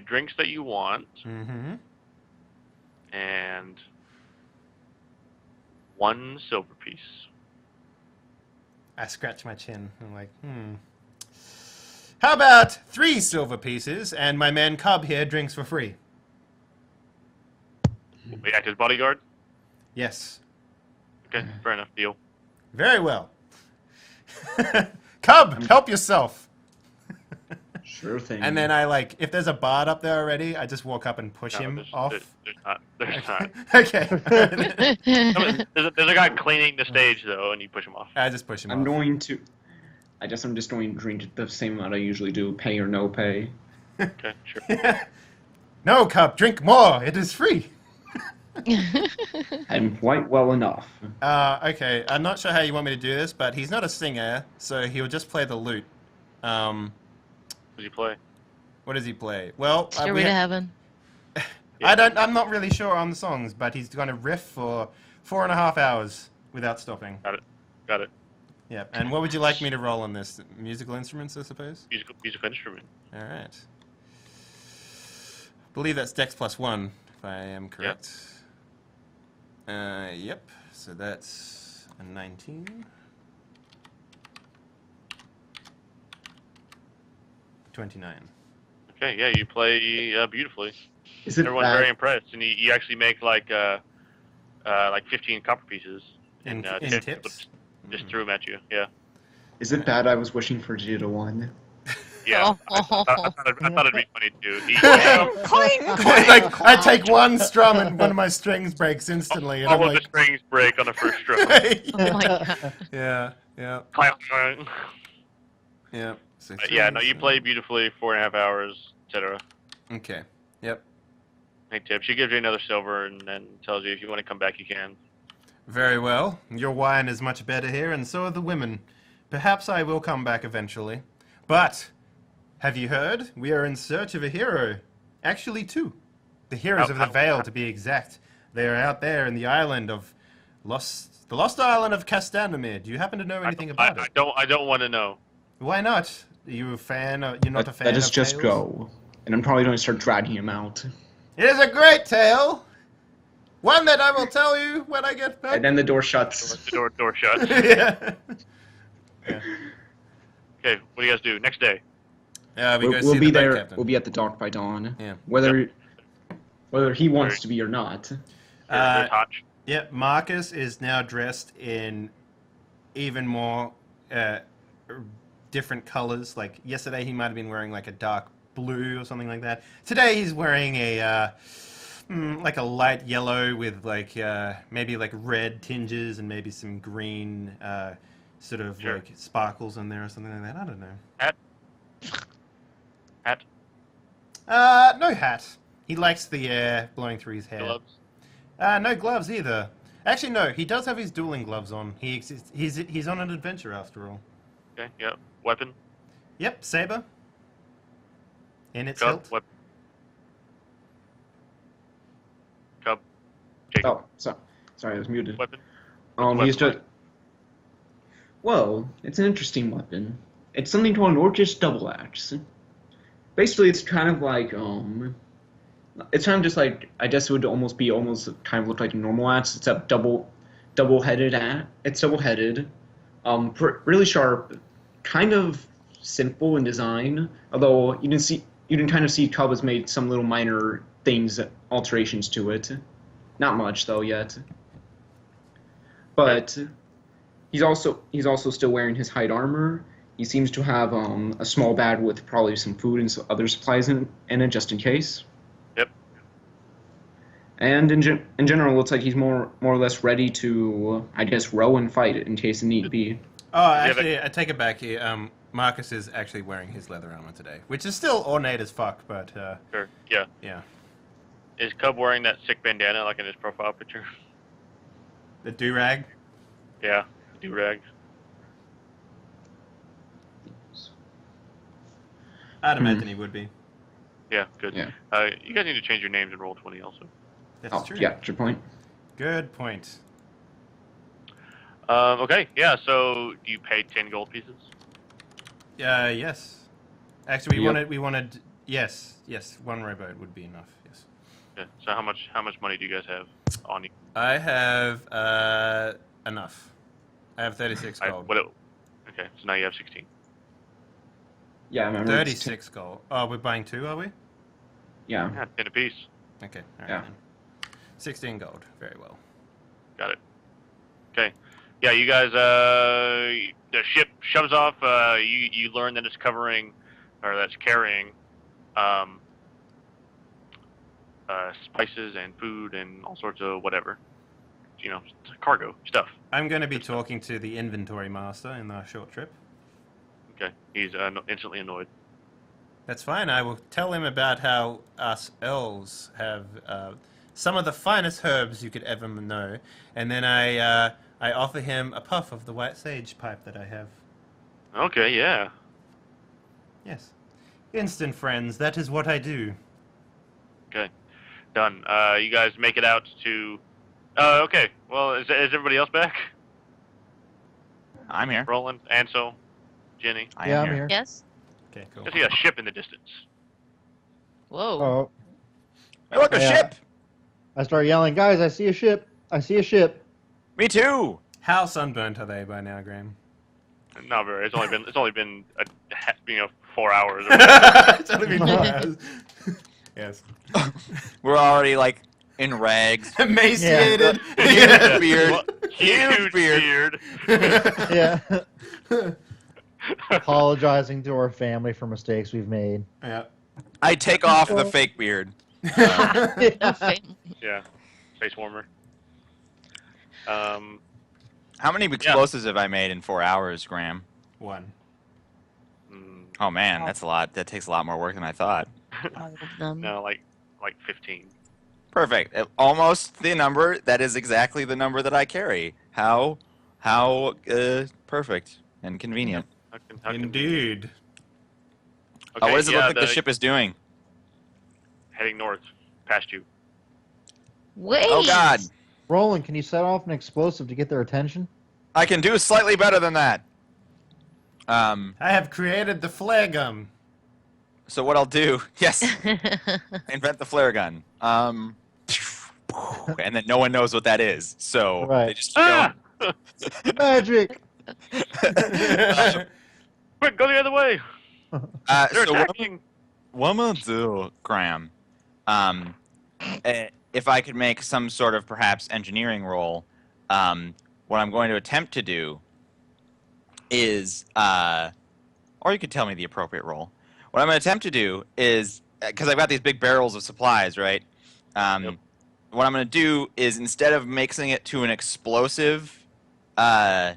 Speaker 2: drinks that you want, and 1 silver piece.
Speaker 1: I scratch my chin. I'm like, How about 3 silver pieces, and my man Cub here drinks for free?
Speaker 2: We act as bodyguard?
Speaker 1: Yes.
Speaker 2: Okay, fair enough. Deal.
Speaker 1: Very well. Cub, help yourself.
Speaker 3: Sure thing.
Speaker 1: And then if there's a bard up there already, I just walk up and push him off.
Speaker 2: There's not. There's not.
Speaker 1: Okay.
Speaker 2: There's a guy cleaning the stage, though, and you push him off.
Speaker 1: I just push him off.
Speaker 3: I'm just going to drink the same amount I usually do, pay or no pay.
Speaker 2: Okay, sure.
Speaker 1: No, Cub, drink more. It is free.
Speaker 3: I'm quite well enough.
Speaker 1: Okay. I'm not sure how you want me to do this, but he's not a singer, so he'll just play the lute.
Speaker 2: What does he play?
Speaker 1: What does he play? Well,
Speaker 5: Stairway to Heaven.
Speaker 1: I'm not really sure on the songs, but he's going to riff for 4.5 hours without stopping.
Speaker 2: Got it.
Speaker 1: Yeah. And what would you like me to roll on this? Musical instruments, I suppose?
Speaker 2: Musical instrument.
Speaker 1: All right. I believe that's Dex +1, if I am correct. Yep. So that's a 19. 29.
Speaker 2: Okay, yeah, you play beautifully.
Speaker 3: Everyone's
Speaker 2: very impressed, and you actually make like 15 copper pieces
Speaker 1: In tips?
Speaker 2: Just threw them at you. Yeah.
Speaker 3: Is it bad I was wishing for 0 to 1?
Speaker 2: Yeah. I thought it'd be funny too.
Speaker 1: Like I take one strum and one of my strings breaks instantly, and
Speaker 2: all
Speaker 1: I'm
Speaker 2: of
Speaker 1: like,
Speaker 2: the strings break on the first strum.
Speaker 5: Oh my god.
Speaker 1: Yeah. So
Speaker 2: Yeah, no, you play beautifully, 4.5 hours, etc.
Speaker 1: Okay. Yep.
Speaker 2: Hey, tips. She gives you another silver and then tells you if you want to come back, you can.
Speaker 1: Very well. Your wine is much better here, and so are the women. Perhaps I will come back eventually. But, have you heard? We are in search of a hero. Actually, 2. The heroes of the Vale, to be exact. They are out there in the island of the lost island of Castanomir. Do you happen to know anything about it?
Speaker 2: I don't want to know.
Speaker 1: Why not? Are you a fan? You're not a fan of
Speaker 3: Let us just
Speaker 1: tales?
Speaker 3: go. And I'm probably going to start dragging him out.
Speaker 1: It is a great tale. One that I will tell you when I get back.
Speaker 3: And then the door shuts.
Speaker 2: The door shuts.
Speaker 1: Yeah.
Speaker 2: Okay, what do you guys do? Next day.
Speaker 3: We'll be there. We'll be at the dock by dawn.
Speaker 1: Yeah.
Speaker 3: Whether he wants to be or not.
Speaker 1: Yeah, Marcus is now dressed in even more different colors. Like yesterday, he might have been wearing like a dark blue or something like that. Today, he's wearing a like a light yellow with like maybe like red tinges and maybe some green sort of like sparkles in there or something like that. I don't know.
Speaker 2: Hat?
Speaker 1: No hat. He likes the air blowing through his hair.
Speaker 2: Gloves?
Speaker 1: No gloves either. Actually, no. He does have his dueling gloves on. He's on an adventure after all.
Speaker 2: Okay, yeah. Weapon?
Speaker 1: Yep, saber. In its
Speaker 2: Cub?
Speaker 1: hilt.
Speaker 2: Weapon? Cub? Jacob?
Speaker 3: Oh, sorry, I was muted.
Speaker 2: Weapon?
Speaker 3: He's just. Well, it's an interesting weapon. It's something called an Orcish double axe. Basically, it's kind of like it's kind of just like, I guess it would almost kind of look like a normal axe, except double double-headed. Really sharp, kind of simple in design. Although you can kind of see Cub has made some little minor alterations to it. Not much though yet. But he's also still wearing his hide armor. He seems to have a small bag with probably some food and some other supplies in it just in case.
Speaker 2: Yep.
Speaker 3: And in general, it looks like he's more or less ready to, I guess, row and fight in case the need be.
Speaker 1: Oh, actually, I take it back here. Marcus is actually wearing his leather armor today, which is still ornate as fuck, but...
Speaker 2: Sure, yeah.
Speaker 1: Yeah.
Speaker 2: Is Cub wearing that sick bandana like in his profile picture?
Speaker 1: The do-rag?
Speaker 2: Yeah, do-rag.
Speaker 1: I'd imagine he would be.
Speaker 2: Yeah, good.
Speaker 3: Yeah.
Speaker 2: You guys need to change your names in Roll20 also.
Speaker 1: That's true.
Speaker 3: Yeah, good point.
Speaker 1: Good point.
Speaker 2: Okay, yeah, so you paid 10 gold pieces?
Speaker 1: Yes. Actually,
Speaker 3: Yep.
Speaker 1: we wanted... Yes, one rowboat would be enough, yes.
Speaker 2: Okay, so how much money do you guys have on you?
Speaker 1: I have, enough. I have 36 gold.
Speaker 2: Okay, so now you have 16.
Speaker 3: Yeah, I remember.
Speaker 1: 36 gold. Oh, we're buying 2, are we?
Speaker 3: Yeah.
Speaker 2: Yeah, 10 apiece.
Speaker 1: Okay, alright
Speaker 3: Yeah.
Speaker 1: then. 16 gold, very well.
Speaker 2: Got it. Okay. Yeah, you guys, the ship shoves off, you learn that it's carrying, spices and food and all sorts of whatever. You know, cargo stuff.
Speaker 1: I'm going to be talking to the inventory master in our short trip.
Speaker 2: Okay. He's instantly annoyed.
Speaker 1: That's fine. I will tell him about how us elves have some of the finest herbs you could ever know, and then I offer him a puff of the white sage pipe that I have.
Speaker 2: Okay, yeah.
Speaker 1: Yes. Instant friends, that is what I do.
Speaker 2: Okay. Done. You guys make it out to... okay. Well, is everybody else back?
Speaker 6: I'm here.
Speaker 2: Roland, Ansel, Jenny.
Speaker 6: I
Speaker 4: Yeah,
Speaker 6: am
Speaker 4: I'm here.
Speaker 5: Yes?
Speaker 1: Okay, cool.
Speaker 2: I see a ship in the distance.
Speaker 5: Whoa.
Speaker 4: Oh,
Speaker 6: Hey, look, a
Speaker 4: Yeah.
Speaker 6: ship!
Speaker 4: I start yelling, guys, I see a ship. I see a ship.
Speaker 6: Me too!
Speaker 1: How sunburnt are they by now, Graham?
Speaker 2: Not very. It's only been 4 hours. Or
Speaker 1: It's only been 4 hours. Yes.
Speaker 6: We're already, like, in rags.
Speaker 1: Emaciated.
Speaker 6: Huge beard.
Speaker 2: Well,
Speaker 6: Huge beard.
Speaker 4: Yeah. Apologizing to our family for mistakes we've made.
Speaker 1: Yeah.
Speaker 6: I take off the fake beard.
Speaker 5: Nothing.
Speaker 2: yeah. Face warmer.
Speaker 6: How many explosives have I made in 4 hours, Graham?
Speaker 1: 1.
Speaker 6: Oh man, that's a lot. That takes a lot more work than I thought.
Speaker 5: All of them.
Speaker 2: No, like 15.
Speaker 6: Perfect. Almost the number. That is exactly the number that I carry. How perfect and convenient.
Speaker 2: How
Speaker 1: Indeed.
Speaker 2: Okay,
Speaker 6: What does it look like the ship is doing?
Speaker 2: heading north, past you.
Speaker 5: Wait.
Speaker 6: Oh God!
Speaker 4: Roland, can you set off an explosive to get their attention?
Speaker 6: I can do slightly better than that.
Speaker 1: I have created the flare gun.
Speaker 6: So what I'll do? Yes. Invent the flare gun. And then no one knows what that is. So
Speaker 4: Right.
Speaker 6: they just keep going.
Speaker 4: Magic!
Speaker 2: Quick, go the other way. They're
Speaker 6: So
Speaker 2: attacking.
Speaker 6: what I'm gonna do, Graham, if I could make some sort of perhaps engineering roll, what I'm going to attempt to do is, or you could tell me the appropriate roll. What I'm going to attempt to do is, because I've got these big barrels of supplies, right?
Speaker 2: Yep.
Speaker 6: What I'm going to do is instead of mixing it to an explosive, because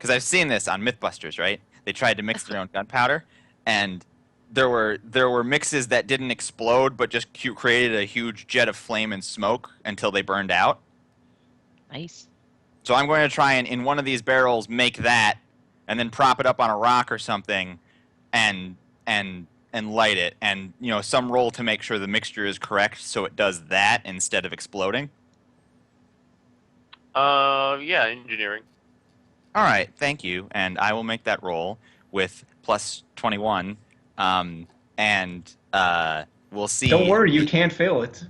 Speaker 6: I've seen this on Mythbusters, right? They tried to mix their own gunpowder, and there were mixes that didn't explode, but just created a huge jet of flame and smoke until they burned out.
Speaker 5: Nice.
Speaker 6: So I'm going to try and in one of these barrels make that, and then prop it up on a rock or something, and light it, and some roll to make sure the mixture is correct, so it does that instead of exploding.
Speaker 2: Yeah, engineering.
Speaker 6: All right, thank you, and I will make that roll with plus 21, and we'll see.
Speaker 3: Don't worry, you can't fail it.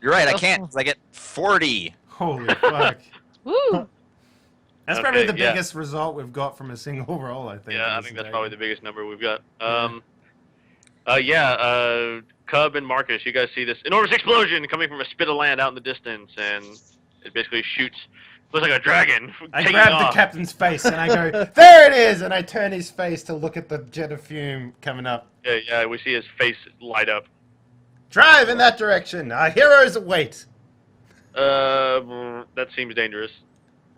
Speaker 6: You're right, I can't, 'cause I get 40.
Speaker 1: Holy fuck.
Speaker 5: Woo!
Speaker 1: That's probably
Speaker 2: Okay,
Speaker 1: the
Speaker 2: yeah.
Speaker 1: biggest result we've got from a single roll, I think.
Speaker 2: Yeah, I
Speaker 1: in
Speaker 2: think
Speaker 1: this
Speaker 2: that's probably the
Speaker 1: game.
Speaker 2: biggest number we've got. Cub and Marcus, you guys see this enormous explosion coming from a spit of land out in the distance, and it basically shoots. Looks like a dragon.
Speaker 1: I
Speaker 2: taking
Speaker 1: grab the
Speaker 2: off.
Speaker 1: captain's face and I go, there it is! And I turn his face to look at the jet of fume coming up.
Speaker 2: Yeah, we see his face light up.
Speaker 1: Drive in that direction! Our heroes await!
Speaker 2: That seems dangerous.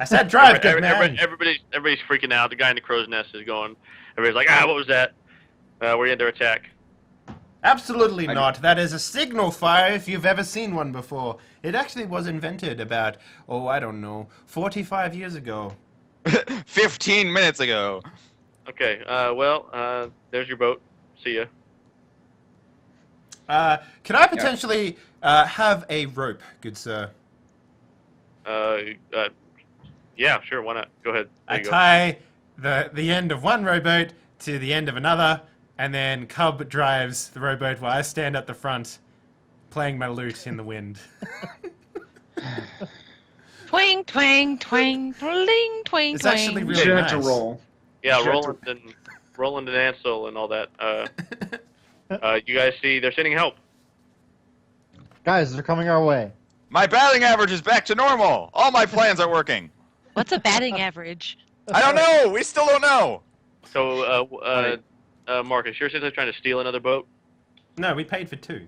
Speaker 1: I said drive, good man!
Speaker 2: Everybody's freaking out. The guy in the crow's nest is going. Everybody's like, what was that? We're under attack.
Speaker 1: Absolutely not. That is a signal fire if you've ever seen one before. It actually was invented about, I don't know, 45 years ago.
Speaker 6: 15 minutes ago.
Speaker 2: Okay, there's your boat. See ya.
Speaker 1: Can I potentially have a rope, good sir?
Speaker 2: Yeah, sure, why not? Go ahead. There
Speaker 1: I
Speaker 2: you go.
Speaker 1: tie the end of one rowboat to the end of another, and then Cub drives the rowboat while I stand at the front, playing my lute in the wind.
Speaker 5: Twang, twang, twang, tling, twang,
Speaker 1: It's
Speaker 5: twang.
Speaker 1: actually
Speaker 3: You
Speaker 1: really
Speaker 3: should
Speaker 1: nice.
Speaker 3: have to roll.
Speaker 2: Yeah,
Speaker 3: Sure.
Speaker 2: Roland and Ansel and all that. You guys see they're sending help.
Speaker 4: Guys, they're coming our way.
Speaker 6: My batting average is back to normal. All my plans are working.
Speaker 5: What's a batting average?
Speaker 6: I don't know. We still don't know.
Speaker 2: So, Marcus, you're essentially trying to steal another boat?
Speaker 1: No, we paid for 2.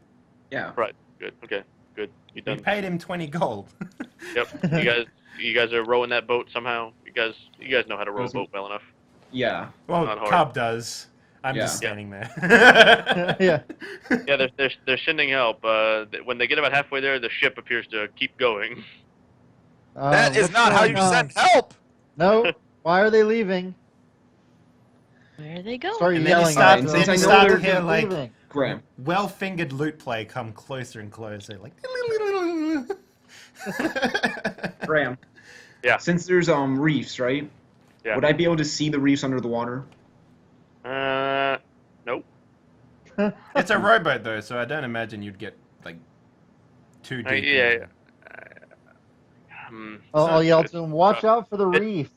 Speaker 3: Yeah.
Speaker 2: Right. Good. Okay. Good. You
Speaker 1: We
Speaker 2: done?
Speaker 1: paid him 20 gold.
Speaker 2: Yep. You guys are rowing that boat somehow. You guys know how to row a boat well enough.
Speaker 3: Yeah.
Speaker 1: Well,
Speaker 2: Not hard.
Speaker 1: Cub does. I'm
Speaker 3: Yeah.
Speaker 1: just standing there.
Speaker 4: Yeah.
Speaker 2: Yeah, they're sending help. When they get about halfway there, the ship appears to keep going.
Speaker 6: That is
Speaker 4: What's
Speaker 6: not how
Speaker 4: going
Speaker 6: you
Speaker 4: on?
Speaker 6: send help.
Speaker 4: No. Why are they leaving?
Speaker 5: Where are they going?
Speaker 4: Start
Speaker 1: And then you
Speaker 4: yelling.
Speaker 1: start-
Speaker 4: at them.
Speaker 3: then you
Speaker 1: start
Speaker 3: know
Speaker 1: to hear,
Speaker 4: They're
Speaker 1: like-
Speaker 4: leaving.
Speaker 3: Graham.
Speaker 1: Well-fingered lute play come closer and closer, like.
Speaker 3: Graham.
Speaker 2: Yeah.
Speaker 3: Since there's reefs, right?
Speaker 2: Yeah.
Speaker 3: Would I be able to see the reefs under the water?
Speaker 2: Nope.
Speaker 1: It's a rowboat though, so I don't imagine you'd get like too deep.
Speaker 2: Yeah.
Speaker 4: I'll yell to them, watch out for the reef.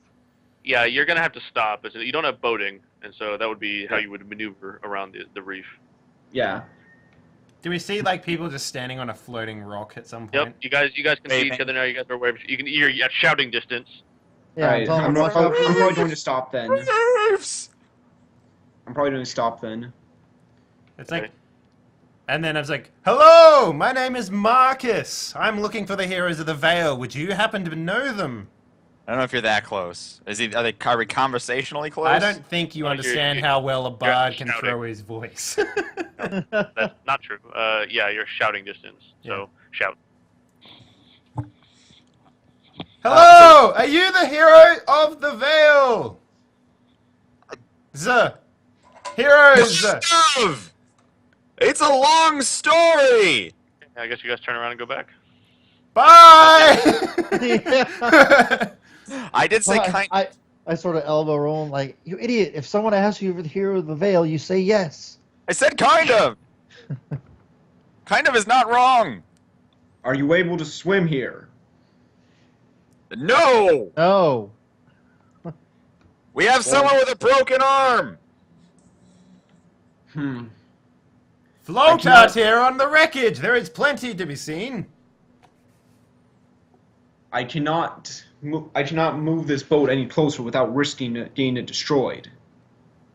Speaker 2: Yeah, you're gonna have to stop. You don't have boating, and so that would be how you would maneuver around the reef.
Speaker 3: Yeah.
Speaker 1: Do we see like people just standing on a floating rock at some point?
Speaker 2: Yep. You guys can see
Speaker 6: Waving.
Speaker 2: each other now. You guys are aware. You're at shouting distance.
Speaker 4: Yeah,
Speaker 3: Alright,
Speaker 4: tell them,
Speaker 3: I'm
Speaker 4: watch out for the
Speaker 3: probably
Speaker 4: reef.
Speaker 3: going to stop then.
Speaker 6: Roofs.
Speaker 3: I'm probably going to stop then.
Speaker 1: It's like, and then I was like, "Hello, my name is Marcus. I'm looking for the heroes of the Vale. Would you happen to know them?"
Speaker 6: I don't know if you're that close. Are we conversationally close?
Speaker 1: I don't think you
Speaker 2: Oh,
Speaker 1: understand
Speaker 2: you're-
Speaker 1: how well a bard can
Speaker 2: shouting.
Speaker 1: throw his voice.
Speaker 2: That's not true. Yeah, you're shouting distance. So shout.
Speaker 1: Hello, are you the hero of the Vale? Heroes.
Speaker 6: Love! It's a long story.
Speaker 2: I guess you guys turn around and go back.
Speaker 1: Bye.
Speaker 6: I did say
Speaker 4: Well,
Speaker 6: kind.
Speaker 4: I sort of elbow roll like, you idiot, if someone asks you if you're the hero of the Veil, you say yes.
Speaker 6: I said kind of. Kind of is not wrong.
Speaker 3: Are you able to swim here?
Speaker 6: No.
Speaker 4: No.
Speaker 6: We have someone with a broken arm.
Speaker 1: Float
Speaker 3: cannot-
Speaker 1: out here on the wreckage. There is plenty to be seen.
Speaker 3: I cannot move this boat any closer without risking getting it destroyed.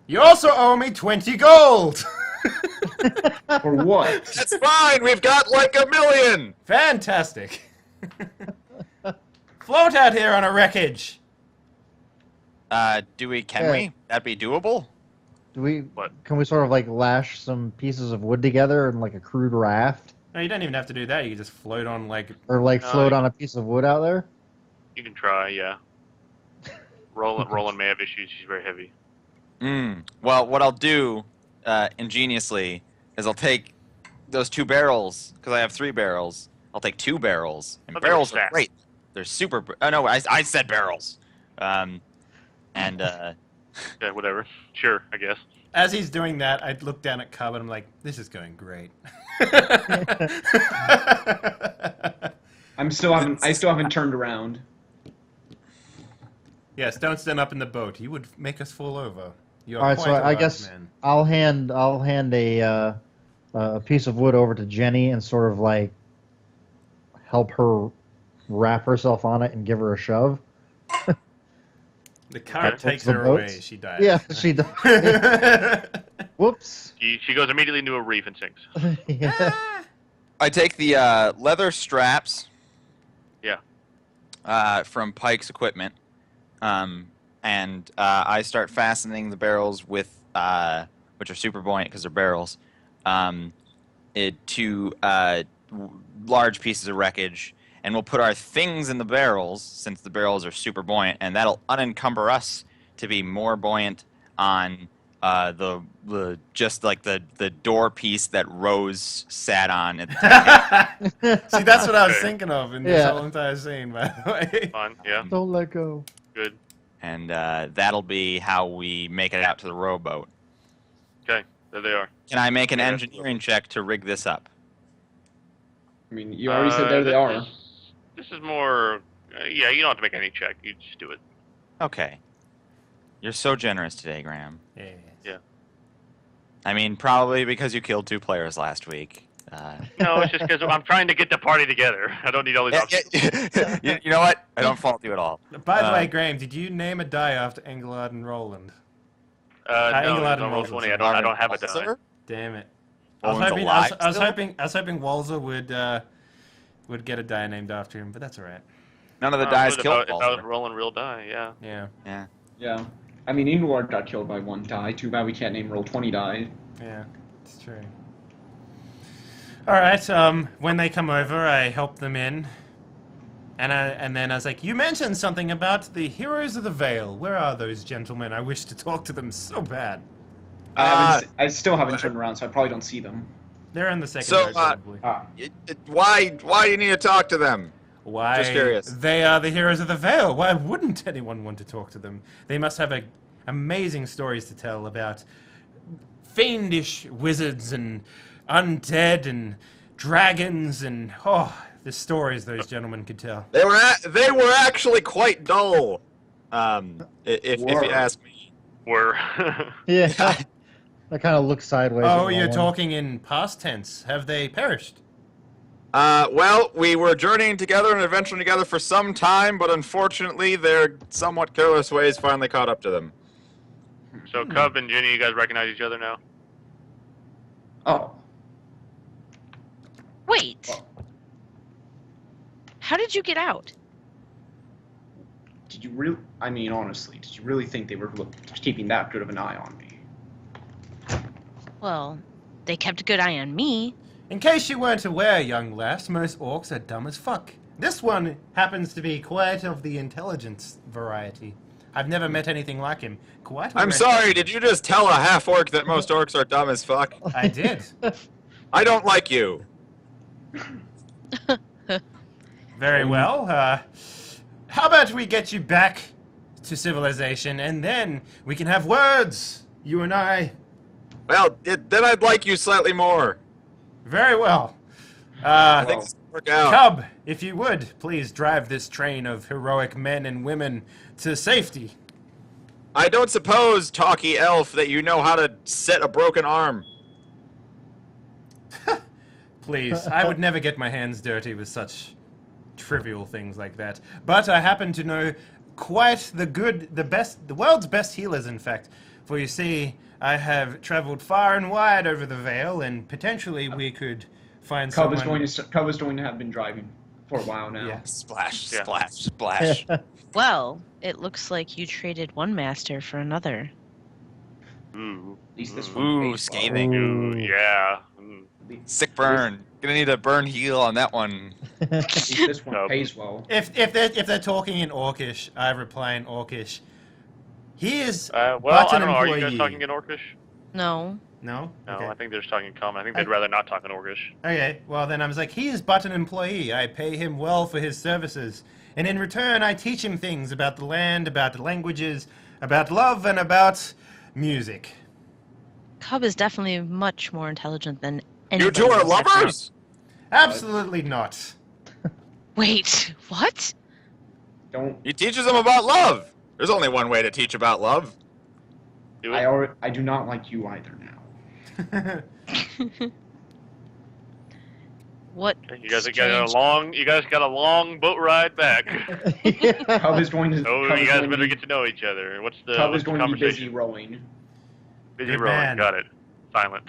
Speaker 1: You also owe me 20 gold.
Speaker 3: For what?
Speaker 6: That's fine. We've got like 1 million.
Speaker 1: Fantastic. Float out here on a wreckage.
Speaker 6: Can
Speaker 4: Yeah.
Speaker 6: we? That'd be doable.
Speaker 4: Do we?
Speaker 2: What?
Speaker 4: Can we sort of like lash some pieces of wood together in like a crude raft,
Speaker 1: No, you don't even have to do that. You can just float on like.
Speaker 4: or
Speaker 2: No,
Speaker 4: float
Speaker 2: you-
Speaker 4: on a piece of wood out there?
Speaker 2: You can try. Yeah. Roland may have issues. He's very heavy.
Speaker 6: Well, what I'll do, ingeniously, is I'll take those 2 barrels because I have 3 barrels. I'll take 2 barrels, and
Speaker 2: But they're
Speaker 6: barrels are
Speaker 2: fast.
Speaker 6: great. They're super. Oh no, I said barrels.
Speaker 2: Yeah, whatever. Sure, I guess.
Speaker 1: As he's doing that, I look down at Cub and I'm like, "This is going great."
Speaker 3: I still haven't turned around.
Speaker 1: Yes, don't stand up in the boat. You would make us fall over. You're
Speaker 4: All right,
Speaker 1: quite
Speaker 4: so
Speaker 1: a
Speaker 4: I
Speaker 1: large
Speaker 4: guess
Speaker 1: man.
Speaker 4: I'll hand a piece of wood over to Jenny and sort of like help her wrap herself on it and give her a shove.
Speaker 1: The cart
Speaker 2: Okay.
Speaker 1: takes
Speaker 4: The
Speaker 1: her
Speaker 4: boats?
Speaker 1: away. She dies.
Speaker 4: Yeah, she does. Whoops.
Speaker 2: She goes immediately into a reef and sinks.
Speaker 4: Yeah.
Speaker 6: I take the leather straps.
Speaker 2: Yeah.
Speaker 6: From Pike's equipment, and I start fastening the barrels with, which are super buoyant because they're barrels, to large pieces of wreckage, and we'll put our things in the barrels since the barrels are super buoyant, and that'll unencumber us to be more buoyant on the just like the door piece that Rose sat on. At the
Speaker 1: See, that's what I was
Speaker 2: Okay.
Speaker 1: thinking of in this
Speaker 4: Yeah.
Speaker 1: whole entire scene, by the way.
Speaker 2: Fun. Yeah.
Speaker 4: Don't let go.
Speaker 2: Good.
Speaker 6: and that'll be how we make it out to the rowboat.
Speaker 2: Okay. There they are.
Speaker 6: Can I make an
Speaker 2: Yeah.
Speaker 6: engineering check to rig this up?
Speaker 3: I mean, you already said there they are.
Speaker 2: This is more. Yeah, you don't have to make any check. You just do it.
Speaker 6: Okay. You're so generous today, Graham.
Speaker 1: Yeah.
Speaker 6: I mean, probably because you killed 2 players last week.
Speaker 2: No, it's just because I'm trying to get the party together. I don't need all these options.
Speaker 6: You know what? I don't fault you at all.
Speaker 1: By the way, Graham, did you name a die after Engelard and Roland?
Speaker 2: No,
Speaker 1: Engelard
Speaker 2: it's on
Speaker 1: and
Speaker 2: roll
Speaker 1: Rolls
Speaker 2: 20. I don't have a die.
Speaker 6: Sir?
Speaker 1: Damn it!
Speaker 6: Roland's alive
Speaker 1: I was
Speaker 6: still?
Speaker 1: hoping Walzer would get a die named after him, but that's all right.
Speaker 6: None of the
Speaker 2: Oh,
Speaker 6: dice
Speaker 2: good.
Speaker 6: killed
Speaker 2: If I was
Speaker 6: Walter.
Speaker 2: rolling real die, yeah.
Speaker 1: Yeah,
Speaker 6: Yeah.
Speaker 3: Yeah. I mean, Engelard got killed by 1 die. Too bad we can't name roll 20 die.
Speaker 1: yeah, it's true. All right. When they come over, I help them in, and then I was like, "You mentioned something about the heroes of the Vale. Where are those gentlemen? I wish to talk to them so bad.
Speaker 3: I still haven't turned around, so I probably don't see them.
Speaker 1: They're in the second
Speaker 7: So,
Speaker 1: boat, probably.
Speaker 7: Why do you need to talk to them?
Speaker 1: Why?
Speaker 7: just curious.
Speaker 1: They are the heroes of the Vale. Why wouldn't anyone want to talk to them? They must have amazing stories to tell about fiendish wizards and undead and dragons and the stories those gentlemen could tell.
Speaker 7: They were actually quite dull. If you ask me.
Speaker 2: We're.
Speaker 4: Yeah. I kind of look sideways.
Speaker 1: Oh,
Speaker 4: at
Speaker 1: you're
Speaker 4: Roland.
Speaker 1: talking in past tense. Have they perished?
Speaker 7: Well, we were journeying together and adventuring together for some time, but unfortunately, their somewhat careless ways finally caught up to them.
Speaker 2: So, Cub and Jenny, you guys recognize each other now?
Speaker 3: Oh.
Speaker 5: Wait.
Speaker 3: Well.
Speaker 5: How did you get out?
Speaker 3: Did you really? I mean, honestly, did you really think they were keeping that good of an eye on me?
Speaker 5: Well, they kept a good eye on me.
Speaker 1: In case you weren't aware, young lass, most orcs are dumb as fuck. This one happens to be quite of the intelligence variety. I've never met anything like him. Quite.
Speaker 7: I'm sorry, did you just tell a half-orc that most orcs are dumb as fuck?
Speaker 1: I did.
Speaker 7: I don't like you.
Speaker 1: Very well. How about we get you back to civilization, and then we can have words, you and I.
Speaker 7: Well, then I'd like you slightly more.
Speaker 1: Very well.
Speaker 7: I think this will work out.
Speaker 1: Cub, if you would, please drive this train of heroic men and women to safety.
Speaker 7: I don't suppose, talky elf, that you know how to set a broken arm.
Speaker 1: Please, I would never get my hands dirty with such trivial things like that. But I happen to know quite the world's best healers, in fact. For you see, I have traveled far and wide over the Vale, and potentially we could find
Speaker 3: Cub
Speaker 1: someone...
Speaker 3: is going to have been driving for a while now.
Speaker 1: Yeah.
Speaker 6: Splash,
Speaker 2: Yeah.
Speaker 6: splash, splash.
Speaker 5: Well, it looks like you traded one master for another.
Speaker 2: Ooh.
Speaker 3: At least this
Speaker 6: Ooh,
Speaker 3: one pays well.
Speaker 6: scathing.
Speaker 2: Ooh, yeah. Mm.
Speaker 6: Sick burn. Gonna need a burn heal on that one.
Speaker 3: At least this one
Speaker 2: No.
Speaker 3: pays well.
Speaker 1: If they're talking in Orcish, I reply in Orcish. He is
Speaker 2: Well,
Speaker 1: but
Speaker 2: I
Speaker 1: an
Speaker 2: don't know. Are you
Speaker 1: employee.
Speaker 2: guys talking in Orcish?
Speaker 5: No.
Speaker 1: No?
Speaker 2: No,
Speaker 1: Okay.
Speaker 2: I think they're just talking in common. I think they'd rather not talk in Orcish.
Speaker 1: Okay, well then I was like, he is but an employee. I pay him well for his services. And in return, I teach him things about the land, about the languages, about love, and about music.
Speaker 5: Cub is definitely much more intelligent than
Speaker 7: You
Speaker 5: anybody
Speaker 7: two are
Speaker 5: else I've met.
Speaker 7: lovers?
Speaker 1: Absolutely not.
Speaker 5: Wait, what?
Speaker 3: Don't.
Speaker 7: He teaches them about love. There's only one way to teach about love.
Speaker 2: Do it.
Speaker 3: I do not like you either now.
Speaker 5: What?
Speaker 2: You guys
Speaker 5: changed?
Speaker 2: got a long boat ride back.
Speaker 3: Cub is going to.
Speaker 2: So
Speaker 3: Cub
Speaker 2: you
Speaker 3: is
Speaker 2: guys
Speaker 3: going
Speaker 2: better
Speaker 3: to
Speaker 2: get to know each other. What's the
Speaker 3: Cub
Speaker 2: what's
Speaker 3: is
Speaker 2: the
Speaker 3: going to be busy
Speaker 2: conversation?
Speaker 3: rowing.
Speaker 2: Busy
Speaker 1: Good
Speaker 2: rowing.
Speaker 1: man.
Speaker 2: Got it. Silent.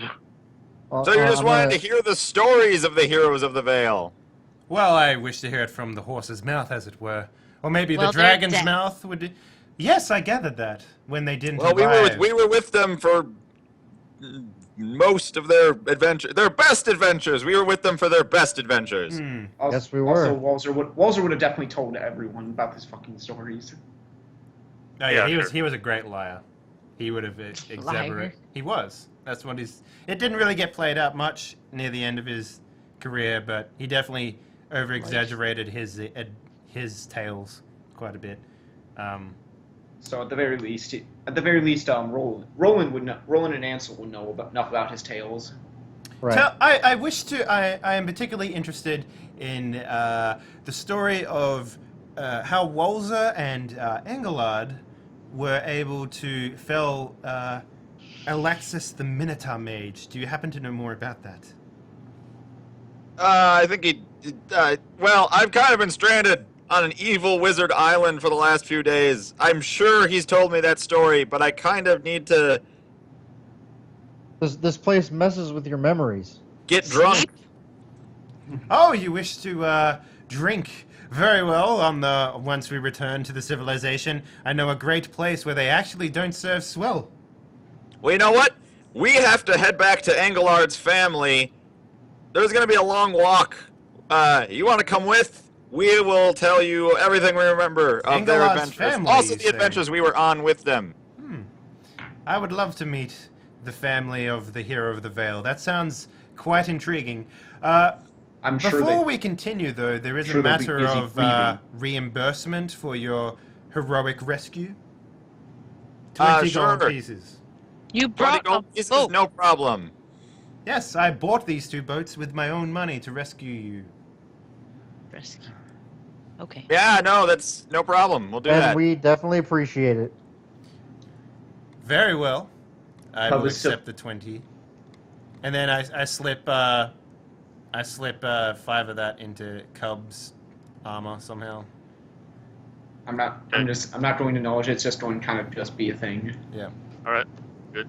Speaker 7: So you just wanted to hear the stories of the heroes of the Vale.
Speaker 1: Well, I wish to hear it from the horse's mouth, as it were. Or maybe
Speaker 5: Well,
Speaker 1: the
Speaker 5: they're
Speaker 1: dragon's
Speaker 5: dead.
Speaker 1: mouth would... Yes, I gathered that when they didn't
Speaker 7: Well,
Speaker 1: arrive.
Speaker 7: we were with them for most of their best adventures. We were with them for their best adventures.
Speaker 4: Yes, we were.
Speaker 3: Also, Walzer would have definitely told everyone about his fucking stories.
Speaker 1: Oh, yeah,
Speaker 2: Yeah,
Speaker 1: he was a great liar. He would have
Speaker 5: Liar.
Speaker 1: exaggerated. He was. That's what he's... It didn't really get played out much near the end of his career, but he definitely over-exaggerated his tales quite a bit.
Speaker 3: So at the very least, Roland and Ansel would know enough about his tales.
Speaker 4: Right.
Speaker 1: I am particularly interested in the story of how Walzer and Engelard were able to fell Alexis the Minotaur Mage. Do you happen to know more about that?
Speaker 7: I think well, I've kind of been stranded on an evil wizard island for the last few days. I'm sure he's told me that story, but I kind of need to
Speaker 4: This place messes with your memories.
Speaker 7: get drunk.
Speaker 5: Sleep?
Speaker 1: Oh, you wish to drink? Very well. Once we return to the civilization, I know a great place where they actually don't serve swill.
Speaker 7: Well, you know what? We have to head back to Engelard's family. There's going to be a long walk. You want to come with? We will tell you everything we remember of their
Speaker 1: Engelard's
Speaker 7: adventures.
Speaker 1: family,
Speaker 7: Also,
Speaker 1: you
Speaker 7: the
Speaker 1: say?
Speaker 7: adventures we were on with them.
Speaker 1: I would love to meet the family of the hero of the Vale. That sounds quite intriguing.
Speaker 3: I'm sure
Speaker 1: Before
Speaker 3: they.
Speaker 1: we continue, though, there is
Speaker 3: Sure
Speaker 1: a
Speaker 3: they'll be
Speaker 1: matter
Speaker 3: busy
Speaker 1: of
Speaker 3: reading.
Speaker 1: reimbursement for your heroic rescue. 20
Speaker 7: Sure.
Speaker 1: gold pieces.
Speaker 5: You
Speaker 7: 20
Speaker 5: brought a
Speaker 7: gold pieces,
Speaker 5: boat.
Speaker 7: no problem.
Speaker 1: Yes, I bought these 2 boats with my own money to rescue you.
Speaker 5: Rescue. Okay.
Speaker 7: Yeah, no, that's no problem. We'll do
Speaker 4: And
Speaker 7: that.
Speaker 4: we definitely appreciate it.
Speaker 1: Very well. I will
Speaker 3: Public sub-
Speaker 1: accept the 20. And then I slip 5 of that into Cub's armor somehow.
Speaker 3: I'm not going to acknowledge it. It's just going to kind of just be a thing.
Speaker 1: Yeah.
Speaker 2: All right. Good.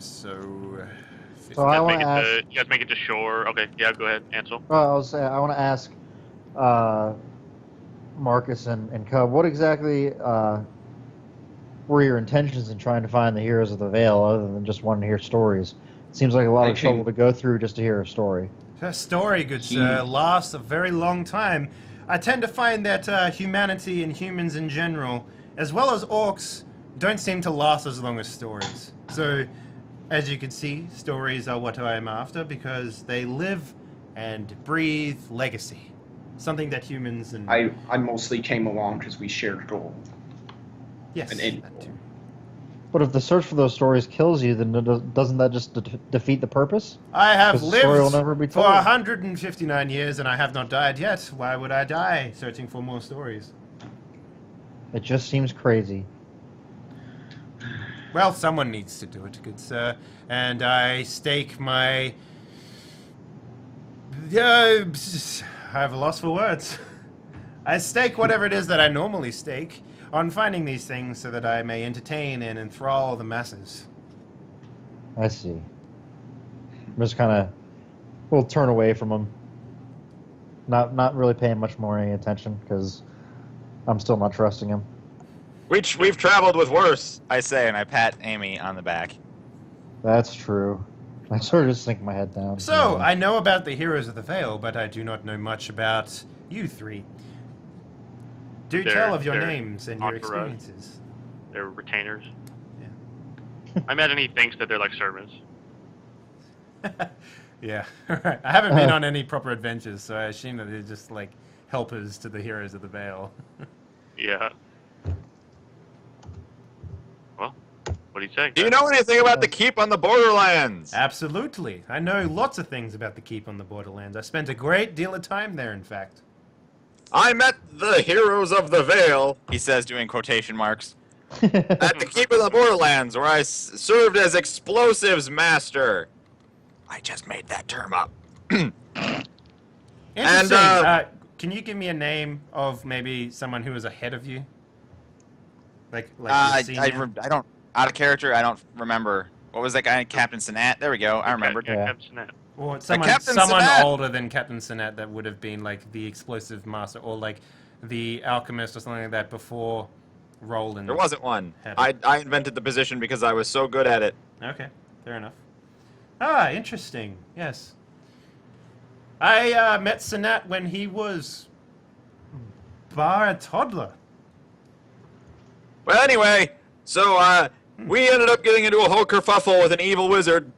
Speaker 1: So
Speaker 4: So I want to ask.
Speaker 2: You guys make it to shore. Okay. Yeah. Go ahead, Ansel.
Speaker 4: Well, I was saying, I want to ask Marcus and Cub, what exactly were your intentions in trying to find the heroes of the Vale, other than just wanting to hear stories? It seems like a lot of trouble to go through just to hear a story.
Speaker 1: her story, good sir, lasts a very long time. I tend to find that humanity and humans in general, as well as orcs, don't seem to last as long as stories. So, as you can see, stories are what I am after because they live and breathe legacy. Something that humans and...
Speaker 3: I mostly came along because we shared a goal.
Speaker 1: yes,
Speaker 3: an end
Speaker 1: that
Speaker 3: goal.
Speaker 1: too.
Speaker 4: But if the search for those stories kills you, then doesn't that just defeat the purpose?
Speaker 1: I have
Speaker 4: 'Cause the story will
Speaker 1: lived
Speaker 4: never be
Speaker 1: for
Speaker 4: told.
Speaker 1: 159 years and I have not died yet. Why would I die searching for more stories?
Speaker 4: It just seems crazy.
Speaker 1: Well, someone needs to do it, good sir. And I stake my... I have a loss for words. I stake whatever it is that I normally stake on finding these things so that I may entertain and enthrall the masses.
Speaker 4: I see. I'm just kind of... We'll turn away from him. Not really paying much more any attention, because I'm still not trusting him.
Speaker 7: We've traveled with worse, I say, and I pat Amy on the back.
Speaker 4: That's true. I sort of just sink my head down.
Speaker 1: So, I know about the heroes of the Vale, but I do not know much about you 3. Do tell of your
Speaker 2: They're
Speaker 1: names and your
Speaker 2: entourage.
Speaker 1: experiences.
Speaker 2: They're retainers.
Speaker 1: Yeah.
Speaker 2: I imagine he thinks that they're like servants.
Speaker 1: Yeah, right. I haven't been on any proper adventures, so I assume that they're just like helpers to the heroes of the Vale.
Speaker 2: Yeah. Well, what do you say?
Speaker 7: Do you know anything about the keep on the Borderlands?
Speaker 1: Absolutely. I know lots of things about the keep on the Borderlands. I spent a great deal of time there, in fact.
Speaker 7: I met the heroes of the Vale
Speaker 6: He says, doing quotation marks.
Speaker 7: at the Keep of the Borderlands, where I served as explosives master. I just made that term up.
Speaker 1: Interesting.
Speaker 7: And,
Speaker 1: Can you give me a name of maybe someone who was ahead of you? Like
Speaker 6: I
Speaker 1: senior?
Speaker 6: don't, out of character, I don't remember. What was that guy? Captain Sinat? There we go. I remembered.
Speaker 2: Yeah,
Speaker 4: Yeah.
Speaker 2: Captain Snap.
Speaker 1: Or
Speaker 6: Captain
Speaker 1: someone
Speaker 6: Sinat.
Speaker 1: older than Captain Sinat that would have been like the explosive master or like the alchemist or something like that before Roland.
Speaker 7: There wasn't one.
Speaker 1: Had
Speaker 7: I invented the position because I was so good at it.
Speaker 1: Okay, fair enough. Ah, interesting. Yes. I met Sinat when he was a toddler.
Speaker 7: Well, anyway, so we ended up getting into a whole kerfuffle with an evil wizard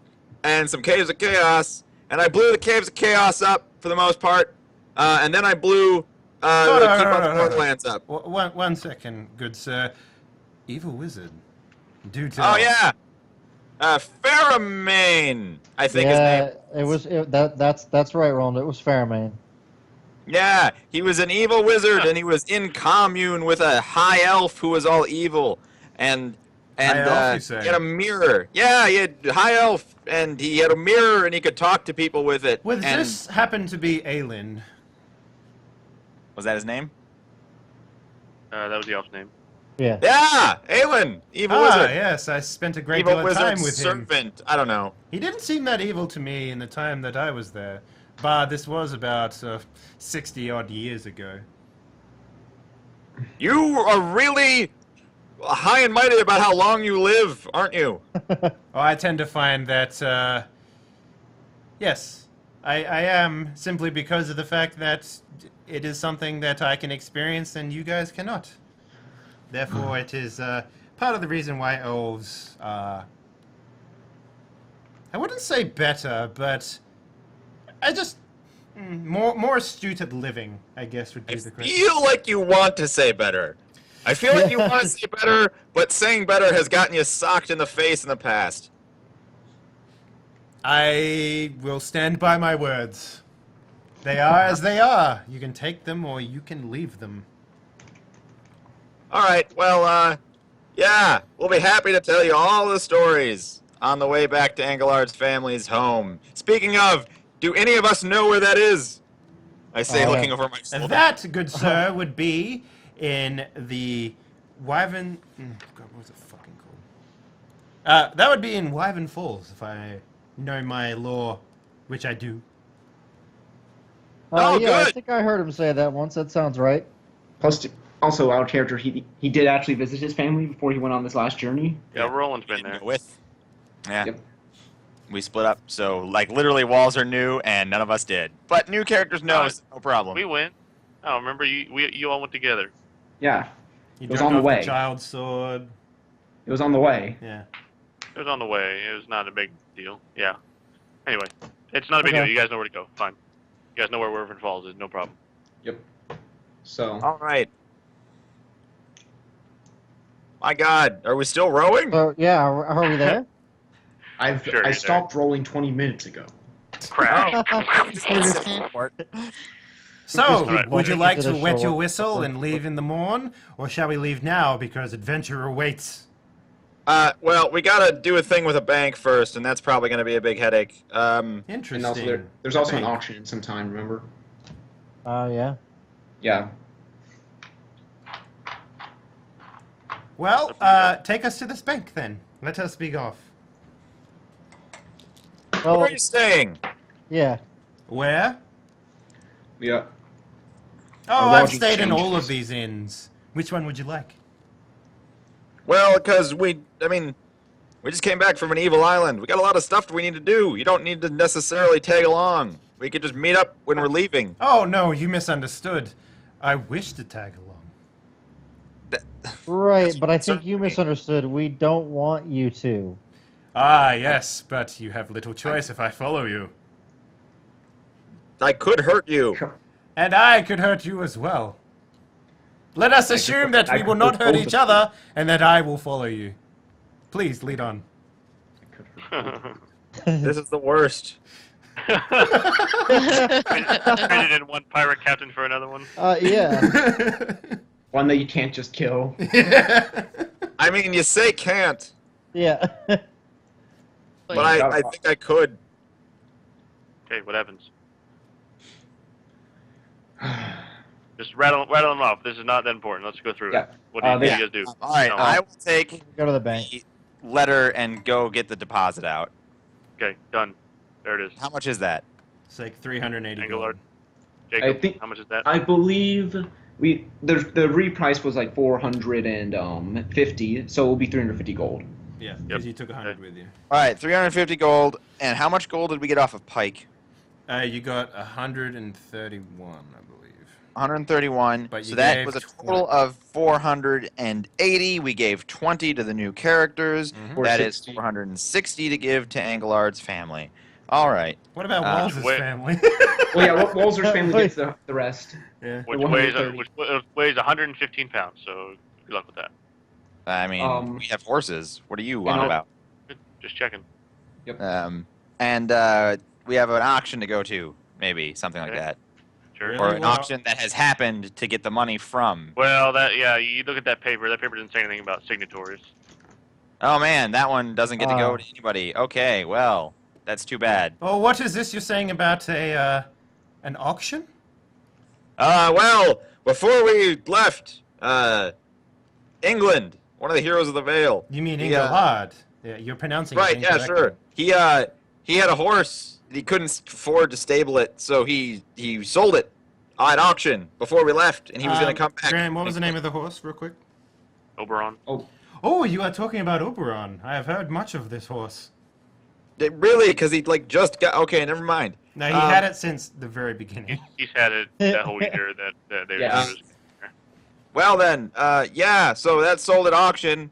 Speaker 7: and some Caves of Chaos, and I blew the Caves of Chaos up for the most part, and then I blew the Keep of the Borderlands up.
Speaker 1: One second, good sir. Evil wizard. Do tell.
Speaker 7: Oh yeah, Pheromane, I think his name.
Speaker 4: That's right, Roland. It was Fairmain.
Speaker 7: Yeah, he was an evil wizard, and he was in commune with a high elf who was all evil, and
Speaker 1: High elf, you say?
Speaker 7: he had a mirror. Yeah, he had high elf, and he had a mirror, and he could talk to people with it.
Speaker 1: Well,
Speaker 7: and
Speaker 1: this happened to be Aelin.
Speaker 6: Was that his name?
Speaker 2: That was the elf's name.
Speaker 4: Yeah.
Speaker 7: yeah, Aelin, evil wizard,
Speaker 1: Yes, I spent a great
Speaker 7: evil
Speaker 1: deal of
Speaker 7: wizard
Speaker 1: time with him.
Speaker 7: servant. I don't know.
Speaker 1: He didn't seem that evil to me in the time that I was there. But this was about 60-odd years ago.
Speaker 7: You are really high and mighty about how long you live, aren't you?
Speaker 1: Oh, I tend to find that, yes, I am, simply because of the fact that it is something that I can experience and you guys cannot. Therefore, it is part of the reason why elves are, I wouldn't say better, but I just more astute at living, I guess, would be
Speaker 7: I
Speaker 1: the correct.
Speaker 7: feel like you want to say better. I feel like you want to say better, but saying better has gotten you socked in the face in the past.
Speaker 1: I will stand by my words. They are as they are. You can take them or you can leave them.
Speaker 7: All right, well, yeah, we'll be happy to tell you all the stories on the way back to Engelhard's family's home. Speaking of, do any of us know where that is? I say, looking over my shoulder.
Speaker 1: That, good sir, would be in the Wyvern... God, what was it fucking called? That would be in Wyvern Falls, if I know my lore, which I do.
Speaker 7: Oh,
Speaker 4: yeah, I
Speaker 7: good.
Speaker 4: think I heard him say that once. That sounds right.
Speaker 3: Plus, also out of character, he did actually visit his family before he went on this last journey.
Speaker 2: Yeah, Roland's been there.
Speaker 6: With. Yeah.
Speaker 3: Yep.
Speaker 6: We split up, so like literally walls are new, and none of us did. But new characters know, so no problem.
Speaker 2: We went. Oh, remember you all went together.
Speaker 3: Yeah,
Speaker 1: He
Speaker 3: It was
Speaker 1: dropped
Speaker 3: on the
Speaker 1: off
Speaker 3: way.
Speaker 1: Child's sword.
Speaker 3: it was on the way.
Speaker 1: Yeah.
Speaker 2: It was on the way. It was not a big deal. Yeah. Anyway, it's not a big
Speaker 4: Okay.
Speaker 2: deal. You guys know where to go. Fine. You guys know where Wyvern Falls is. No problem.
Speaker 3: Yep. So,
Speaker 7: All right. My God, are we still rowing?
Speaker 4: So yeah, are we there?
Speaker 3: I
Speaker 2: Sure, you're
Speaker 3: stopped rolling 20 minutes ago.
Speaker 2: Crap.
Speaker 1: So,
Speaker 2: Alright.
Speaker 1: would you like
Speaker 4: To
Speaker 1: to
Speaker 4: the
Speaker 1: wet your
Speaker 4: shore.
Speaker 1: whistle and leave in the morn? Or shall we leave now because adventure awaits?
Speaker 7: Well, we gotta do a thing with a bank first, and that's probably gonna be a big headache.
Speaker 1: Interesting.
Speaker 3: And also, there's also an
Speaker 1: Bank.
Speaker 3: auction in some time, remember?
Speaker 4: Yeah.
Speaker 3: Yeah.
Speaker 1: Well, take us to this bank then. Let us be off.
Speaker 7: Where
Speaker 4: Well,
Speaker 7: are you staying?
Speaker 4: yeah.
Speaker 1: Where?
Speaker 3: Yeah.
Speaker 1: Oh,
Speaker 3: Our
Speaker 1: I've
Speaker 3: lodging
Speaker 1: stayed in all
Speaker 3: changes.
Speaker 1: of these inns. Which one would you like?
Speaker 7: Well, because we just came back from an evil island. We got a lot of stuff we need to do. You don't need to necessarily tag along. We could just meet up when we're leaving.
Speaker 1: Oh, no, you misunderstood. I wish to tag along.
Speaker 4: Right, but I think
Speaker 7: certainly-
Speaker 4: you misunderstood. We don't want you to.
Speaker 1: Ah, yes, but you have little choice if I follow you.
Speaker 7: I could hurt you.
Speaker 1: And I could hurt you as well. Let us assume that we will not hurt each other, and that I will follow you. Please, lead on.
Speaker 7: This is the worst.
Speaker 2: Traded in one pirate captain for another one.
Speaker 4: Yeah.
Speaker 3: One that you can't just kill.
Speaker 7: I mean, you say can't,
Speaker 4: Yeah.
Speaker 7: but I think I could.
Speaker 2: Okay, what happens? Just rattle them off. This is not that important. Let's go through
Speaker 3: Yeah.
Speaker 2: it. What do you guys do?
Speaker 6: All right,
Speaker 2: No.
Speaker 6: I will take
Speaker 4: Go to the bank.
Speaker 6: the letter and go get the deposit out.
Speaker 2: Okay, done. There it is.
Speaker 6: How much is that?
Speaker 1: It's like 380
Speaker 2: Anglard.
Speaker 1: gold.
Speaker 2: Jacob,
Speaker 3: I think-
Speaker 2: how much is that?
Speaker 3: I believe the reprice was like 450, so it will be 350 gold.
Speaker 1: Yeah,
Speaker 2: Yep.
Speaker 1: because you took 100 with you.
Speaker 6: All right, 350 gold. And how much gold did we get off of Pike?
Speaker 1: You got 131, I believe.
Speaker 6: 131.
Speaker 1: But you
Speaker 6: So that
Speaker 1: gave
Speaker 6: was a total of 480. We gave 20 to the new characters.
Speaker 1: Mhm.
Speaker 6: That is
Speaker 3: 460.
Speaker 6: 460 to give to Anglard's family. All right.
Speaker 1: What about Walls'
Speaker 2: wait.
Speaker 1: family?
Speaker 3: Well, yeah, Walzer's family gets the rest.
Speaker 1: Yeah.
Speaker 2: Which
Speaker 3: The
Speaker 2: weighs
Speaker 3: 130.
Speaker 2: weighs 115 pounds. So good luck with that.
Speaker 6: I mean, we have horses. What are you on
Speaker 3: I'll-
Speaker 6: about?
Speaker 2: Good. Just checking.
Speaker 6: And we have an auction to go to, maybe something like
Speaker 2: Okay.
Speaker 6: that,
Speaker 2: Sure.
Speaker 1: Really?
Speaker 6: or an
Speaker 1: Well-
Speaker 6: auction that has happened to get the money from.
Speaker 2: Well, you look at that paper. That paper didn't say anything about signatories.
Speaker 6: Oh man, that one doesn't get to go
Speaker 4: Oh.
Speaker 6: to anybody. Okay, well, that's too bad.
Speaker 1: Oh, what is this you're saying about an auction?
Speaker 7: Well, before we left, England, one of the heroes of the Vale.
Speaker 1: You mean
Speaker 7: He,
Speaker 1: Engelhard? Yeah, you're pronouncing
Speaker 7: Right,
Speaker 1: it
Speaker 7: yeah,
Speaker 1: incorrectly.
Speaker 7: sure. He had a horse. He couldn't afford to stable it, so he sold it at auction before we left, and he was going to come back.
Speaker 1: Graham, what was the name of the horse, real quick?
Speaker 2: Oberon.
Speaker 1: Oh, you are talking about Oberon. I have heard much of this horse.
Speaker 7: Really? Because he just got. Okay, never mind.
Speaker 1: No, he had it since the very beginning.
Speaker 2: He's had it that whole year that they
Speaker 3: Yeah.
Speaker 2: he was-
Speaker 7: Well then, so that sold at auction,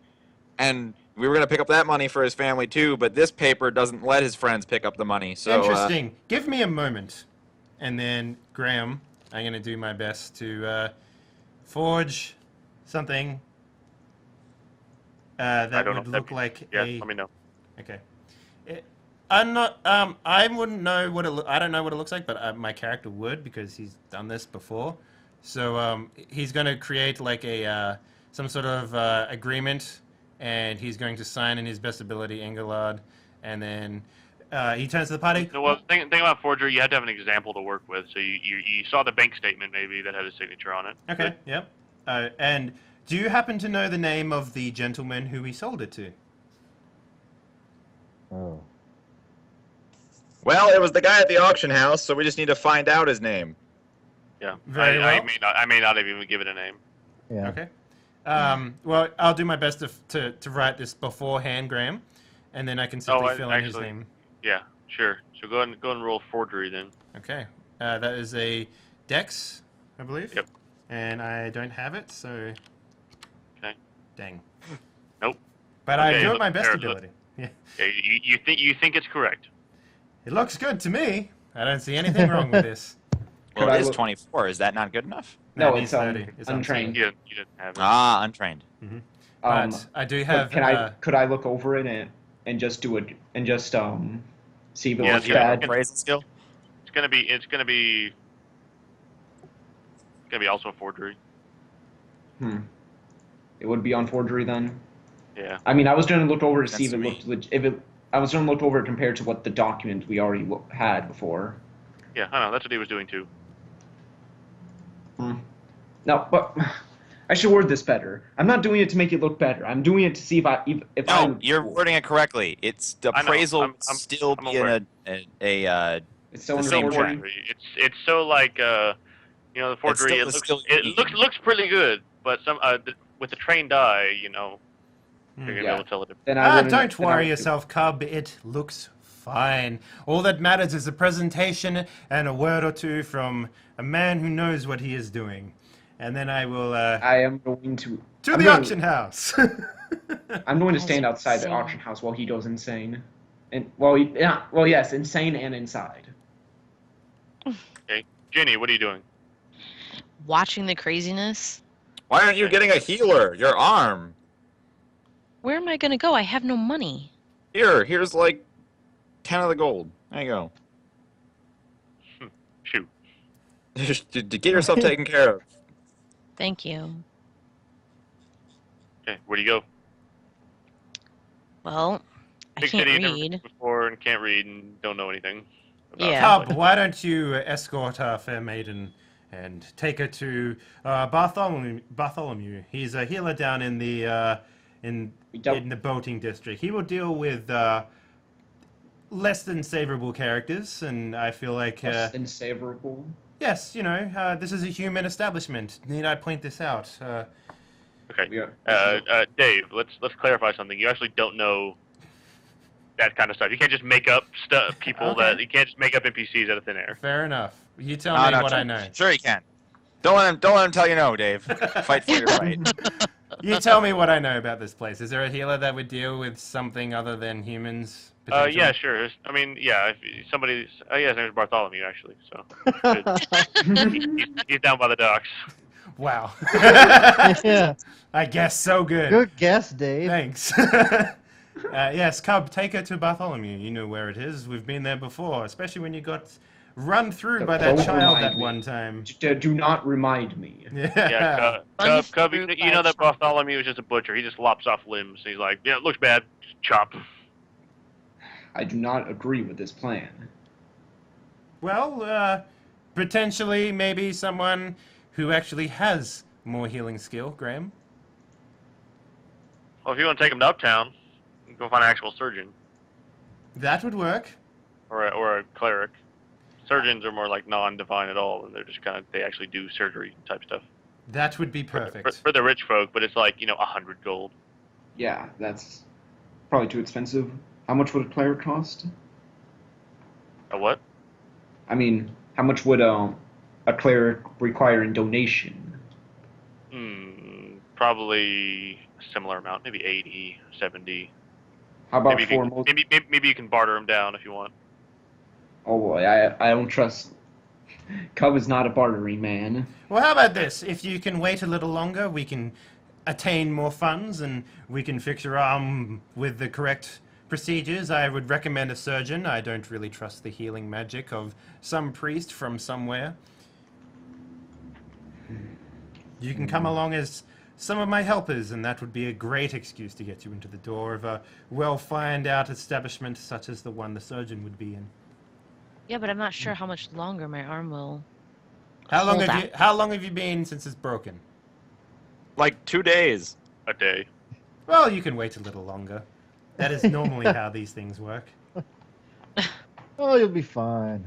Speaker 7: and we were gonna pick up that money for his family too, but this paper doesn't let his friends pick up the money. So
Speaker 1: Interesting. Give me a moment. And then, Graham, I'm going to do my best to forge something
Speaker 2: I
Speaker 1: that
Speaker 2: don't know
Speaker 1: would
Speaker 2: if that
Speaker 1: look like
Speaker 2: Yeah,
Speaker 1: a...
Speaker 2: let me know.
Speaker 1: Okay. I'm not. I wouldn't know what it. I don't know what it looks like, but my character would because he's done this before. So he's going to create like a some sort of agreement, and he's going to sign in his best ability, Engelhard, and then he turns to the party.
Speaker 2: No, well, thing about forgery, you have to have an example to work with. So you saw the bank statement maybe that had a signature on it.
Speaker 1: Okay. Yep. And do you happen to know the name of the gentleman who he sold it to?
Speaker 4: Oh.
Speaker 7: well, it was the guy at the auction house, so we just need to find out his name.
Speaker 2: Yeah.
Speaker 1: Very
Speaker 2: I
Speaker 1: well.
Speaker 2: may not have even given a name.
Speaker 4: Yeah.
Speaker 1: Okay. Well, I'll do my best to write this beforehand, Graham, and then I can simply fill in his name.
Speaker 2: Yeah, sure. So go ahead and roll forgery then.
Speaker 1: Okay. That is a Dex, I believe.
Speaker 2: Yep.
Speaker 1: And I don't have it, so.
Speaker 2: Okay.
Speaker 1: Dang.
Speaker 2: Nope.
Speaker 1: But I
Speaker 2: Okay,
Speaker 1: do it
Speaker 2: look,
Speaker 1: my best
Speaker 2: there, look.
Speaker 1: ability. Yeah.
Speaker 2: Yeah, you think it's correct?
Speaker 1: It looks good to me. I don't see anything wrong with this.
Speaker 6: Well,
Speaker 3: Could
Speaker 6: it
Speaker 3: I
Speaker 6: is
Speaker 3: look-
Speaker 6: 24. Is that not good enough?
Speaker 3: No,
Speaker 1: it
Speaker 3: it's
Speaker 1: needs 30. It's on
Speaker 3: untrained.
Speaker 1: 30.
Speaker 2: You didn't have it.
Speaker 6: Ah, untrained.
Speaker 1: But I do have.
Speaker 3: Could I look over it and just do it and just see if it
Speaker 2: Yeah,
Speaker 3: looks
Speaker 2: yeah.
Speaker 3: bad?
Speaker 6: Appraisal skill?
Speaker 2: It's gonna be also a forgery.
Speaker 3: It would be on forgery then.
Speaker 2: Yeah.
Speaker 3: I mean, I was going to look over to see if
Speaker 6: That's
Speaker 3: it looked I was going to look over it compared to what the document we already had before.
Speaker 2: Yeah, I know. That's what he was doing too.
Speaker 3: No, but I should word this better. I'm not doing it to make it look better. I'm doing it to see if I.
Speaker 6: No, you're wording it correctly. It's the
Speaker 2: I know,
Speaker 6: appraisal
Speaker 2: I'm-
Speaker 6: would still
Speaker 2: I'm
Speaker 6: be
Speaker 2: aware.
Speaker 6: in a
Speaker 3: It's so
Speaker 6: the
Speaker 3: under
Speaker 6: same
Speaker 3: forgery.
Speaker 6: wording.
Speaker 2: It's so like the forgery.
Speaker 6: still- it's still
Speaker 2: It
Speaker 6: unique.
Speaker 2: looks pretty good, but with the trained eye, you're gonna be
Speaker 3: Yeah.
Speaker 2: able to tell it.
Speaker 3: Then I wouldn't-
Speaker 1: Don't
Speaker 3: then I
Speaker 1: worry
Speaker 3: would-
Speaker 1: yourself, Cub. It looks fine. All that matters is a presentation and a word or two from a man who knows what he is doing. And then I will
Speaker 3: I am going to.
Speaker 1: to
Speaker 3: I'm
Speaker 1: the
Speaker 3: going-
Speaker 1: auction house.
Speaker 3: I'm going to stand outside the auction house while he goes insane. And yes, insane and inside.
Speaker 2: Okay, Ginny, what are you doing?
Speaker 5: Watching the craziness.
Speaker 7: Why aren't you getting a healer? Your arm.
Speaker 5: Where am I gonna go? I have no money.
Speaker 7: Here's like 10 of the gold. There you go. Just to get yourself taken care of.
Speaker 5: Thank you.
Speaker 2: Okay, where do you go?
Speaker 5: Well, I
Speaker 2: Big
Speaker 5: can't
Speaker 2: city you've never been
Speaker 5: read.
Speaker 2: before and can't read and don't know anything about.
Speaker 5: Yeah.
Speaker 1: Cub, why don't you escort our fair maiden and take her to Bartholomew? He's a healer down in the in the boating district. He will deal with less than savorable characters, and I feel like
Speaker 3: Less than savorable.
Speaker 1: yes, you know, this is a human establishment. Need I point this out?
Speaker 2: Okay.
Speaker 3: Yeah.
Speaker 2: Dave, let's clarify something. You actually don't know that kind of stuff. You can't just make up people
Speaker 1: Okay.
Speaker 2: that you can't just make up NPCs out of thin air.
Speaker 1: Fair enough. You tell me what I know.
Speaker 6: Sure he can. Don't let him tell you no, Dave. Fight for your right.
Speaker 1: You tell me what I know about this place. Is there a healer that would deal with something other than humans? potentially?
Speaker 2: Yeah, sure. I mean, yeah. If somebody's, yeah, his name is Bartholomew actually. So he's down by the docks.
Speaker 1: Wow.
Speaker 4: Yeah.
Speaker 1: I guess so good.
Speaker 4: Good guess, Dave.
Speaker 1: Thanks. Yes, Cub, take her to Bartholomew. You know where it is. We've been there before, especially when you got run through by that
Speaker 3: Don't
Speaker 1: child
Speaker 3: remind
Speaker 1: that
Speaker 3: me.
Speaker 1: one time.
Speaker 3: Do not remind me.
Speaker 2: Yeah, Cub, you know that Bartholomew is just a butcher. He just lops off limbs. He's like, yeah, it looks bad. Just chop.
Speaker 3: I do not agree with this plan.
Speaker 1: Well, potentially, maybe someone who actually has more healing skill, Graham.
Speaker 2: Well, if you want to take him to Uptown, go find an actual surgeon
Speaker 1: That would work.
Speaker 2: or a cleric. Surgeons are more like non-divine at all, and they're just kind of they actually do surgery type stuff.
Speaker 1: That would be perfect.
Speaker 2: For the rich folk, but it's like 100 gold.
Speaker 3: Yeah, that's probably too expensive. How much would a cleric cost?
Speaker 2: A what?
Speaker 3: I mean, how much would a cleric require in donation?
Speaker 2: Probably a similar amount, maybe 80, 70.
Speaker 3: How about
Speaker 2: Maybe
Speaker 3: four
Speaker 2: you,
Speaker 3: more?
Speaker 2: can, maybe you can barter him down if you want.
Speaker 3: Oh boy, I don't trust. Cub is not a bartering man.
Speaker 1: Well, how about this? If you can wait a little longer, we can attain more funds and we can fix your arm with the correct procedures. I would recommend a surgeon. I don't really trust the healing magic of some priest from somewhere. You can come along as some of my helpers, and that would be a great excuse to get you into the door of a well-found-out establishment such as the one the surgeon would be in.
Speaker 5: Yeah, but I'm not sure how much longer my arm will.
Speaker 1: How long
Speaker 5: hold
Speaker 1: have
Speaker 5: out.
Speaker 1: you? How long have you been since it's broken?
Speaker 7: Like 2 days.
Speaker 2: A day.
Speaker 1: Well, you can wait a little longer. That is normally how these things work.
Speaker 4: Oh, you'll be fine.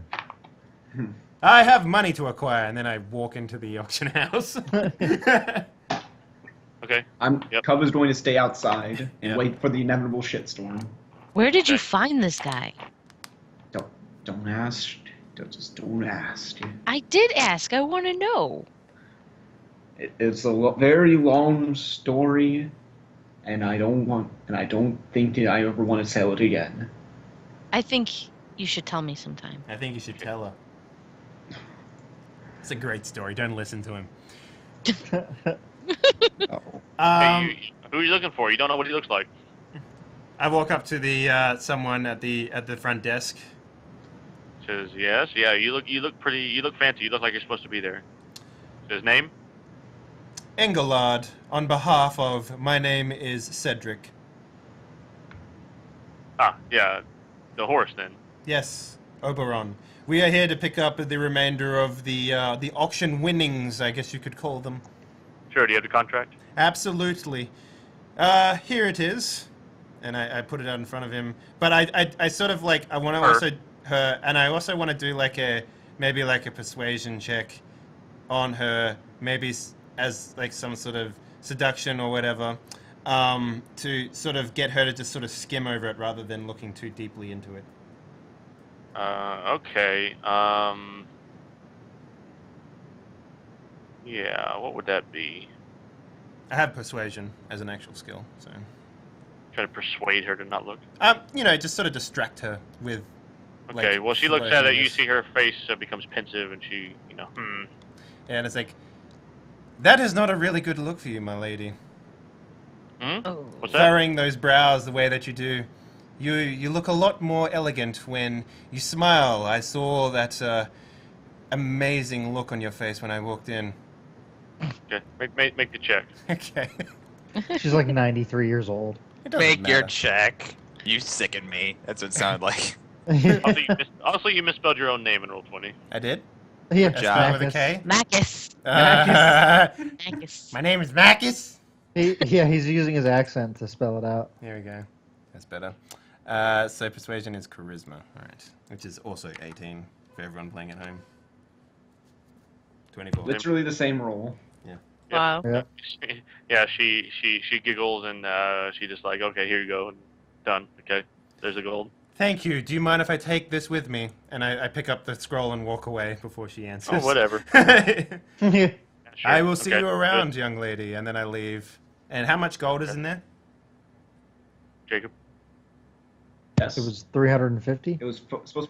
Speaker 1: I have money to acquire, and then I walk into the auction house.
Speaker 2: Okay. Yep.
Speaker 3: Cub is going to stay outside and
Speaker 1: Yep.
Speaker 3: wait for the inevitable shitstorm.
Speaker 5: Where did you find this guy?
Speaker 3: Don't ask. Just don't ask.
Speaker 5: I did ask. I want to know.
Speaker 3: It's a very long story, and I don't think that I ever want to tell it again.
Speaker 5: I think you should tell me sometime.
Speaker 1: I think you should tell her. It's a great story. Don't listen to him.
Speaker 3: Oh.
Speaker 2: Hey, who are you looking for? You don't know what he looks like.
Speaker 1: I walk up to the someone at the front desk.
Speaker 2: Says yes. Yeah. You look pretty. You look fancy. You look like you're supposed to be there. His name?
Speaker 1: Engelard, on behalf of my name is Cedric.
Speaker 2: Ah, yeah. The horse then.
Speaker 1: Yes, Oberon. We are here to pick up the remainder of the auction winnings, I guess you could call them.
Speaker 2: Sure. Do you have the contract?
Speaker 1: Absolutely. Here it is. And I put it out in front of him. But I sort of like, I want to also, and I also want to do maybe a persuasion check on her, maybe as like some sort of seduction or whatever, to sort of get her to just sort of skim over it rather than looking too deeply into it.
Speaker 2: Okay. Yeah. What would that be?
Speaker 1: I have persuasion as an actual skill, so.
Speaker 2: Try to persuade her to not look.
Speaker 1: Just sort of distract her with.
Speaker 2: Okay. Well, she looks at it. You
Speaker 1: flirtiness.
Speaker 2: see her face becomes pensive, and she,
Speaker 1: And it's like, that is not a really good look for you, my lady.
Speaker 5: Oh.
Speaker 2: What's that?
Speaker 1: Furrowing those brows the way that you do, you look a lot more elegant when you smile. I saw that amazing look on your face when I walked in.
Speaker 2: Okay, make the check.
Speaker 1: Okay.
Speaker 4: She's like 93 years old.
Speaker 1: It doesn't
Speaker 6: Make your
Speaker 1: matter.
Speaker 6: check. You sicken me. That's what it sounded like.
Speaker 2: Also, you misspelled your own name in Roll20.
Speaker 1: I did?
Speaker 4: Yeah,
Speaker 1: I spelled it with a K?
Speaker 5: Macus. Macus.
Speaker 1: My name is Macus.
Speaker 4: He's using his accent to spell it out.
Speaker 1: There we go. That's better. So persuasion is charisma. All right. Which is also 18 for everyone playing at home. 24.
Speaker 3: Literally the same roll.
Speaker 5: Wow.
Speaker 4: Yeah.
Speaker 2: Yeah, she giggles and she just like, okay, here you go, and done. Okay, there's a gold.
Speaker 1: Thank you. Do you mind if I take this with me? And I pick up the scroll and walk away before she answers.
Speaker 2: Oh, whatever.
Speaker 4: Yeah.
Speaker 2: Yeah, sure.
Speaker 1: I will see
Speaker 2: Okay,
Speaker 1: you around,
Speaker 2: good.
Speaker 1: young lady. And then I leave. And how much gold is in there?
Speaker 2: Jacob.
Speaker 3: Yes.
Speaker 4: It was 350.
Speaker 3: It was supposed.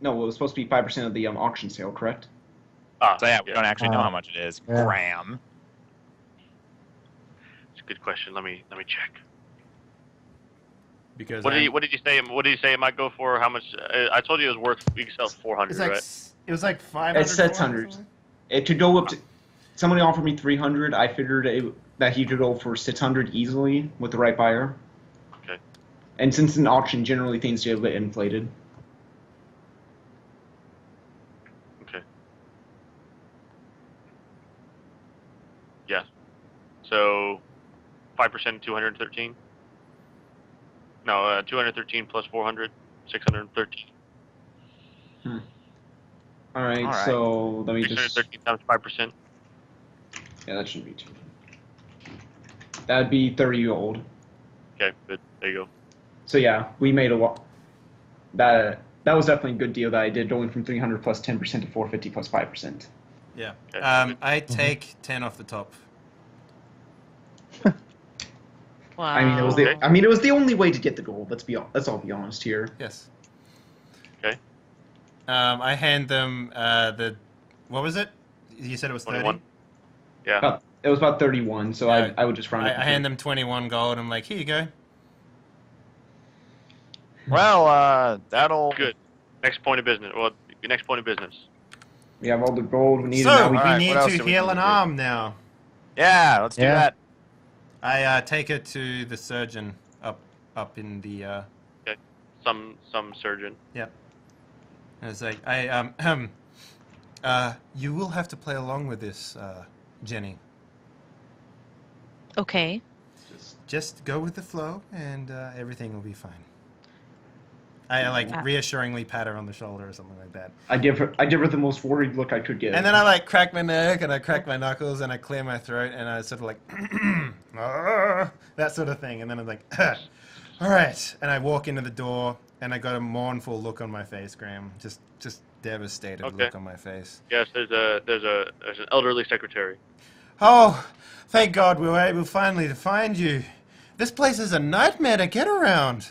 Speaker 3: No, it was supposed to be 5% of the auction sale, correct?
Speaker 6: So yeah, we don't actually know how much it is.
Speaker 4: Yeah.
Speaker 6: Graham.
Speaker 2: It's a good question. Let me check.
Speaker 1: Because
Speaker 2: What did you say? What did you say it might go for? How much? I told you it was worth. We could sell 400,
Speaker 1: it's like,
Speaker 2: right?
Speaker 1: it was like 500.
Speaker 3: It's 600. It could go up to. Somebody offered me 300. I figured that he could go for 600 easily with the right buyer.
Speaker 2: Okay.
Speaker 3: And since an auction, generally things get a bit inflated.
Speaker 2: Okay. Yeah. So, 5%, 213. No, 213 plus 400, 613.
Speaker 3: All right,
Speaker 6: All right.
Speaker 3: so let me just.
Speaker 2: 613 times 5%.
Speaker 3: Yeah, that shouldn't be too. That'd be 30 gold.
Speaker 2: Okay, good. There you go.
Speaker 3: So yeah, we made a lot. That was definitely a good deal that I did, going from 300 plus 10% to 450 plus 5%.
Speaker 1: Yeah.
Speaker 2: Okay.
Speaker 1: I take 10 off the top.
Speaker 5: Wow.
Speaker 3: I mean, it was the only way to get the gold. Let's all be honest here.
Speaker 1: Yes.
Speaker 2: Okay.
Speaker 1: I hand them what was it? You said it was 30?
Speaker 2: 21. Yeah.
Speaker 3: It was about 31, so
Speaker 1: Yeah.
Speaker 3: I would just round it.
Speaker 1: I hand them 21 gold. I'm like, here you go.
Speaker 6: Well, that'll.
Speaker 2: Good. Next point of business. Well, your next point of business.
Speaker 3: We have all the gold we need.
Speaker 1: So,
Speaker 3: now
Speaker 1: we
Speaker 6: Alright,
Speaker 1: need
Speaker 6: what else
Speaker 1: to
Speaker 6: do we
Speaker 1: heal
Speaker 6: need
Speaker 1: an
Speaker 6: to do?
Speaker 1: arm now.
Speaker 6: Yeah, let's do
Speaker 4: Yeah.
Speaker 6: that.
Speaker 1: I take her to the surgeon up in the
Speaker 2: Some surgeon.
Speaker 1: And it's like, you will have to play along with this, Jenny.
Speaker 5: Okay.
Speaker 1: Just go with the flow, and everything will be fine. I reassuringly pat her on the shoulder or something like that.
Speaker 3: I give her the most worried look I could give.
Speaker 1: And then I crack my neck, and I crack my knuckles, and I clear my throat, and I sort of that sort of thing. And then I'm like, all right. And I walk into the door, and I got a mournful look on my face, Graham. Just devastated
Speaker 2: Okay.
Speaker 1: look on my face.
Speaker 2: Yes, there's an elderly secretary.
Speaker 1: Oh, thank God we were able finally to find you. This place is a nightmare to get around.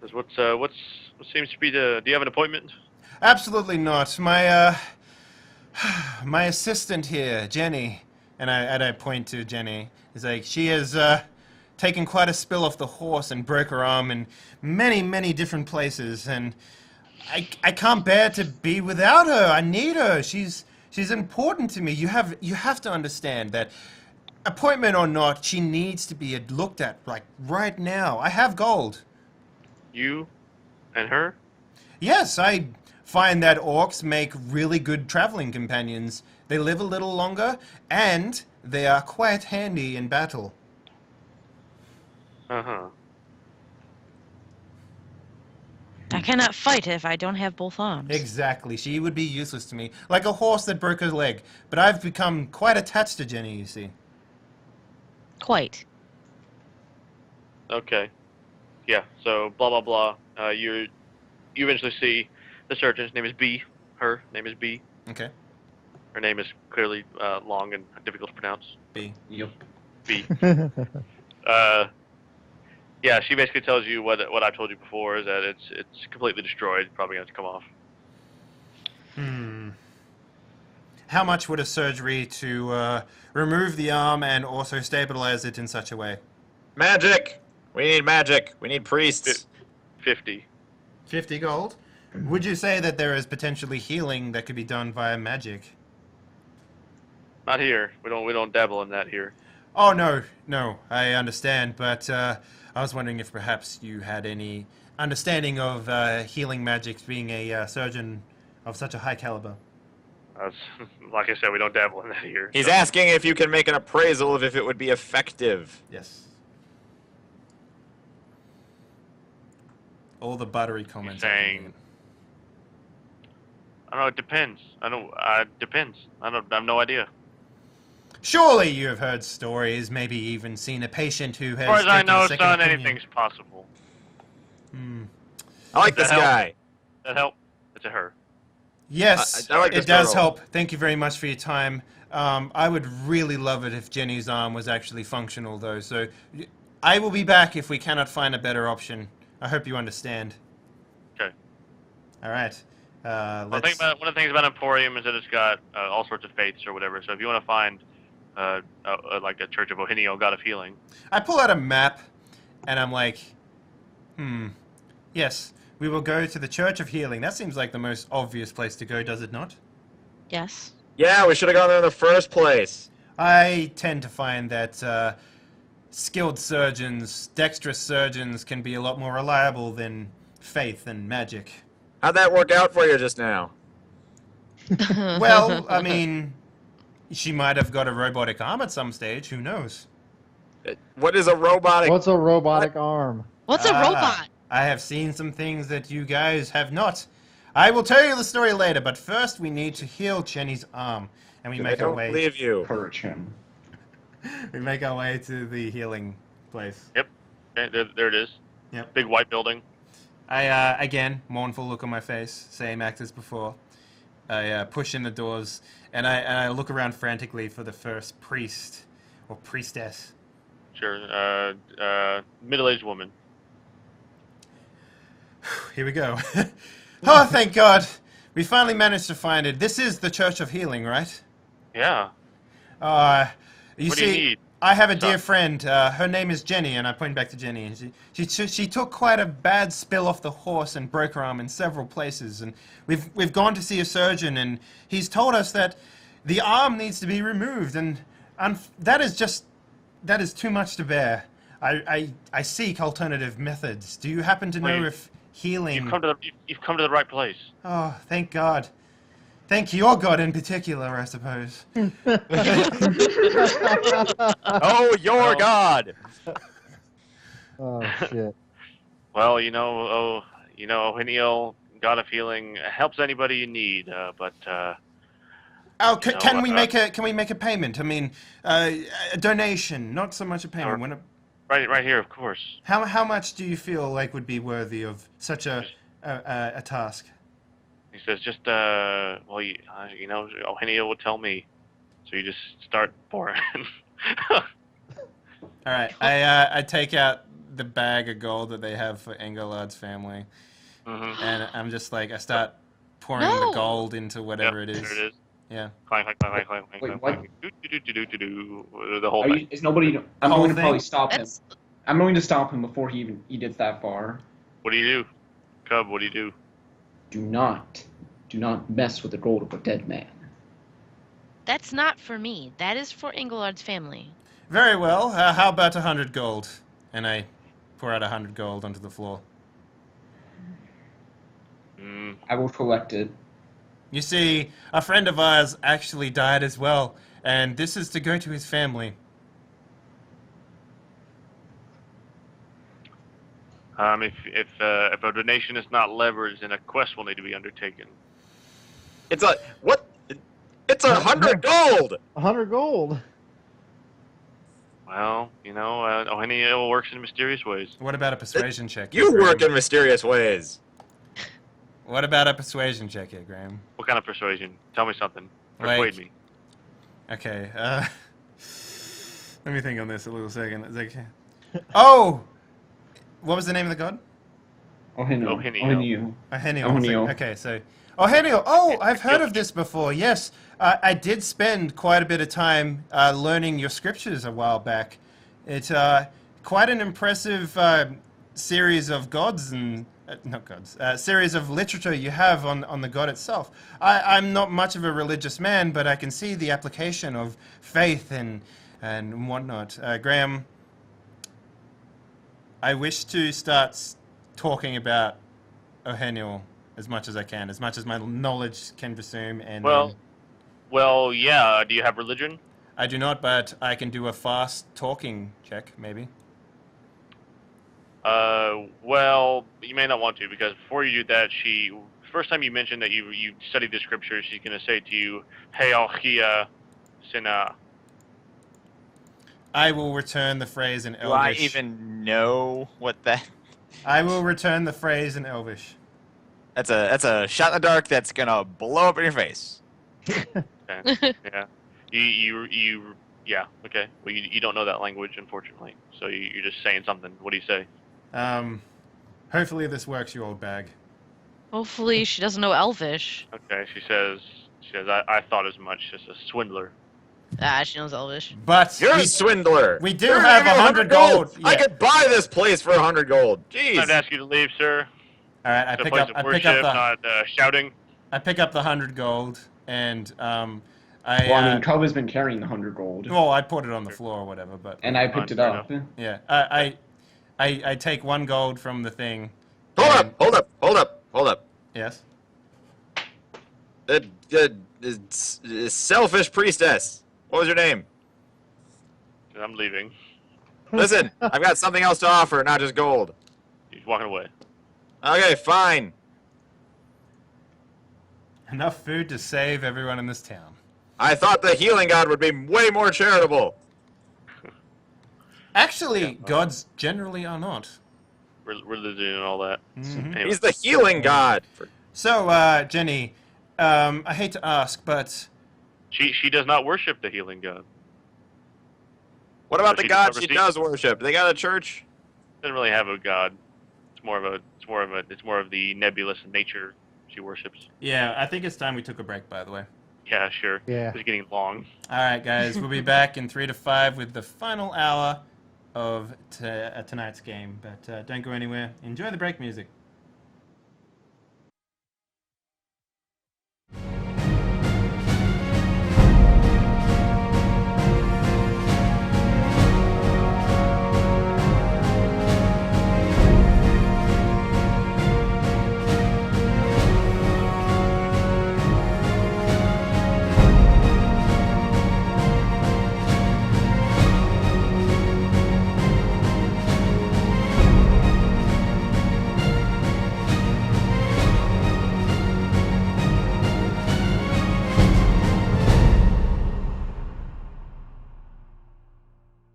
Speaker 2: Says what seems to be the. Do you have an appointment?
Speaker 1: Absolutely not. My my assistant here, Jenny, and I point to Jenny, is like, she has taken quite a spill off the horse and broke her arm in many, many different places, and I can't bear to be without her. I need her. She's important to me. You have to understand that, appointment or not, she needs to be looked at right now. I have gold.
Speaker 2: You and her?
Speaker 1: Yes, I find that orcs make really good traveling companions. They live a little longer, and they are quite handy in battle.
Speaker 2: Uh-huh.
Speaker 5: I cannot fight if I don't have both arms.
Speaker 1: Exactly. She would be useless to me, like a horse that broke her leg. But I've become quite attached to Jenny, you see.
Speaker 5: Quite.
Speaker 2: Okay. Yeah, so blah, blah, blah. You eventually see the surgeon. His name is B. Her name is B.
Speaker 1: Okay.
Speaker 2: Her name is clearly long and difficult to pronounce.
Speaker 1: B.
Speaker 3: Yep.
Speaker 2: B. Yeah, she basically tells you what I told you before, is that it's completely destroyed. Probably going to have to come off.
Speaker 1: How much would a surgery to remove the arm and also stabilize it in such a way?
Speaker 7: Magic! We need magic. We need priests.
Speaker 2: 50.
Speaker 1: 50 gold. Would you say that there is potentially healing that could be done via magic?
Speaker 2: Not here. We don't dabble in that here.
Speaker 1: Oh, no, I understand, but I was wondering if perhaps you had any understanding of healing magics, being a surgeon of such a high caliber.
Speaker 2: Like I said, we don't dabble in that here.
Speaker 7: He's asking if you can make an appraisal of if it would be effective.
Speaker 1: Yes. All the buttery comments.
Speaker 2: Saying, I don't know. It depends. Depends. I have no idea.
Speaker 1: Surely you have heard stories, maybe even seen a patient who has.
Speaker 2: As far as I
Speaker 1: taken a
Speaker 2: know,
Speaker 1: second
Speaker 2: son,
Speaker 1: opinion.
Speaker 2: anything's possible.
Speaker 7: I like this guy.
Speaker 2: That help? It's a her.
Speaker 1: Yes,
Speaker 7: I like
Speaker 1: it
Speaker 7: this
Speaker 1: does
Speaker 7: girl.
Speaker 1: help. Thank you very much for your time. I would really love it if Jenny's arm was actually functional, though. So I will be back if we cannot find a better option. I hope you understand.
Speaker 2: Okay.
Speaker 1: All right.
Speaker 2: One of the things about Emporium is that it's got all sorts of faiths or whatever. So if you want to find like a Church of Ohinio, God of Healing.
Speaker 1: I pull out a map, and I'm like, yes, we will go to the Church of Healing. That seems like the most obvious place to go, does it not?
Speaker 5: Yes.
Speaker 7: Yeah, we should have gone there in the first place.
Speaker 1: I tend to find that skilled surgeons, dexterous surgeons, can be a lot more reliable than faith and magic.
Speaker 7: How'd that work out for you just now?
Speaker 1: Well, I mean, she might have got a robotic arm at some stage. Who knows?
Speaker 7: What is a robotic?
Speaker 4: What's a robotic arm?
Speaker 5: What's a robot?
Speaker 1: I have seen some things that you guys have not. I will tell you the story later, but first we need to heal Jenny's arm, and we
Speaker 7: I
Speaker 1: make our
Speaker 7: don't
Speaker 1: way.
Speaker 7: believe you.
Speaker 3: Encourage him.
Speaker 1: We make our way to the healing place.
Speaker 2: Yep. Okay, there it is.
Speaker 1: Yep.
Speaker 2: Big white building.
Speaker 1: I again, mournful look on my face, same act as before. I push in the doors, and I look around frantically for the first priest or priestess.
Speaker 2: Sure. Middle-aged woman.
Speaker 1: Here we go. Oh, thank God! We finally managed to find it. This is the Church of Healing, right?
Speaker 2: Yeah.
Speaker 1: You
Speaker 2: What
Speaker 1: see,
Speaker 2: do you need?
Speaker 1: I have a dear
Speaker 2: Son?
Speaker 1: friend. Her name is Jenny, and I point back to Jenny. And she took quite a bad spill off the horse and broke her arm in several places. And we've gone to see a surgeon, and he's told us that the arm needs to be removed, and that is too much to bear. I seek alternative methods. Do you happen to know if healing?
Speaker 2: You've come to the right place.
Speaker 1: Oh, thank God. Thank your God in particular, I suppose.
Speaker 6: Oh, your God!
Speaker 4: Oh shit.
Speaker 2: Well, Ohinio, God of Healing, helps anybody in need, but
Speaker 1: Oh, can we make a payment? I mean, a donation, not so much a payment.
Speaker 2: right here, of course.
Speaker 1: How much do you feel like would be worthy of such a task?
Speaker 2: He says, just, Ohinio will tell me. So you just start pouring.
Speaker 1: All right, I take out the bag of gold that they have for Engelard's family, and I'm just like, I start pouring the gold into whatever it is.
Speaker 2: There it is.
Speaker 1: Yeah.
Speaker 2: Clank, clank, clank, clank, clank,
Speaker 3: Wait,
Speaker 2: clank,
Speaker 3: what?
Speaker 2: clank. Do. The whole thing.
Speaker 3: Is nobody? I'm
Speaker 1: whole
Speaker 3: going to
Speaker 1: thing?
Speaker 3: probably stop him.
Speaker 5: That's
Speaker 3: I'm going to stop him before he gets that far.
Speaker 2: What do you do? Cub, what do you do?
Speaker 3: Do not mess with the gold of a dead man.
Speaker 5: that's not for me. That is for Engelard's family.
Speaker 1: Very well. How about 100 gold? And I pour out 100 gold onto the floor.
Speaker 3: I will collect it.
Speaker 1: You see, a friend of ours actually died as well, and this is to go to his family.
Speaker 2: If a donation is not leveraged, then a quest will need to be undertaken.
Speaker 7: It's a what? It's 100 gold.
Speaker 4: 100 gold.
Speaker 2: Well, Ohinio works in mysterious ways.
Speaker 1: What about a persuasion check?
Speaker 7: You
Speaker 1: here,
Speaker 7: work
Speaker 1: Graham?
Speaker 7: in mysterious ways.
Speaker 1: What about a persuasion check here, Graham?
Speaker 2: What kind of persuasion? Tell me something.
Speaker 1: Like-
Speaker 2: Persuade me.
Speaker 1: Okay, let me think on this a little second. It's like, oh! What was the name of the god?
Speaker 3: Ohinio.
Speaker 2: Ohinio.
Speaker 1: Henley.
Speaker 3: Ohinio.
Speaker 1: Okay, so... Ohinio! Oh, I've heard of this before, yes. I did spend quite a bit of time learning your scriptures a while back. It's quite an impressive series of gods and not gods, series of literature you have on the god itself. I'm not much of a religious man, but I can see the application of faith and whatnot. Graham, I wish to start talking about O'Henniel as much as I can, as much as my knowledge can presume. And
Speaker 2: well, yeah. Do you have religion?
Speaker 1: I do not, but I can do a fast talking check, maybe.
Speaker 2: Well, you may not want to, because before you do that, first time you mentioned that you studied the scriptures, she's going to say to you, Healchia Sina.
Speaker 1: I will return the phrase in Elvish.
Speaker 6: Do I even know what that...
Speaker 1: I will return the phrase in Elvish.
Speaker 6: That's a shot in the dark that's gonna blow up in your face.
Speaker 2: Okay. Yeah. Yeah, okay. Well, you don't know that language, unfortunately. So you're just saying something. What do you say?
Speaker 1: Hopefully this works, you old bag.
Speaker 5: Hopefully she doesn't know Elvish.
Speaker 2: Okay, she says, I thought as much, just a swindler.
Speaker 5: She knows Elvish.
Speaker 1: But
Speaker 7: You're a swindler.
Speaker 1: We do have 100 gold. Yeah.
Speaker 7: I could buy this place for 100 gold. Jeez.
Speaker 2: I'd ask you to leave, sir.
Speaker 1: All right, I pick up the
Speaker 2: not shouting.
Speaker 1: I pick up the 100 gold, and
Speaker 3: Well, I mean, Cub has been carrying the 100 gold.
Speaker 1: Well, I put it on the floor or whatever, but
Speaker 3: And I picked it up.
Speaker 1: yeah, I take 1 gold from the thing.
Speaker 7: Hold up.
Speaker 1: Yes.
Speaker 7: Selfish priestess. What was your name?
Speaker 2: I'm leaving.
Speaker 7: Listen, I've got something else to offer, not just gold.
Speaker 2: He's walking away.
Speaker 7: Okay, fine.
Speaker 1: Enough food to save everyone in this town.
Speaker 7: I thought the healing god would be way more charitable.
Speaker 1: Actually, gods generally are not.
Speaker 2: Religion and all that.
Speaker 1: Mhm.
Speaker 2: Anyway.
Speaker 7: He's the healing god.
Speaker 1: So, Jenny, I hate to ask, but
Speaker 2: She does not worship the healing god.
Speaker 7: What about
Speaker 2: So
Speaker 7: the
Speaker 2: she
Speaker 7: god
Speaker 2: does
Speaker 7: she
Speaker 2: not
Speaker 7: does worship? They got a church?
Speaker 2: Doesn't really have a god. It's more of the nebulous nature she worships.
Speaker 1: yeah, I think it's time we took a break, by the way.
Speaker 2: Yeah, sure.
Speaker 4: Yeah.
Speaker 2: It's getting long.
Speaker 1: All right, guys, we'll be back in 3 to 5 with the final hour of tonight's game. But don't go anywhere. Enjoy the break music.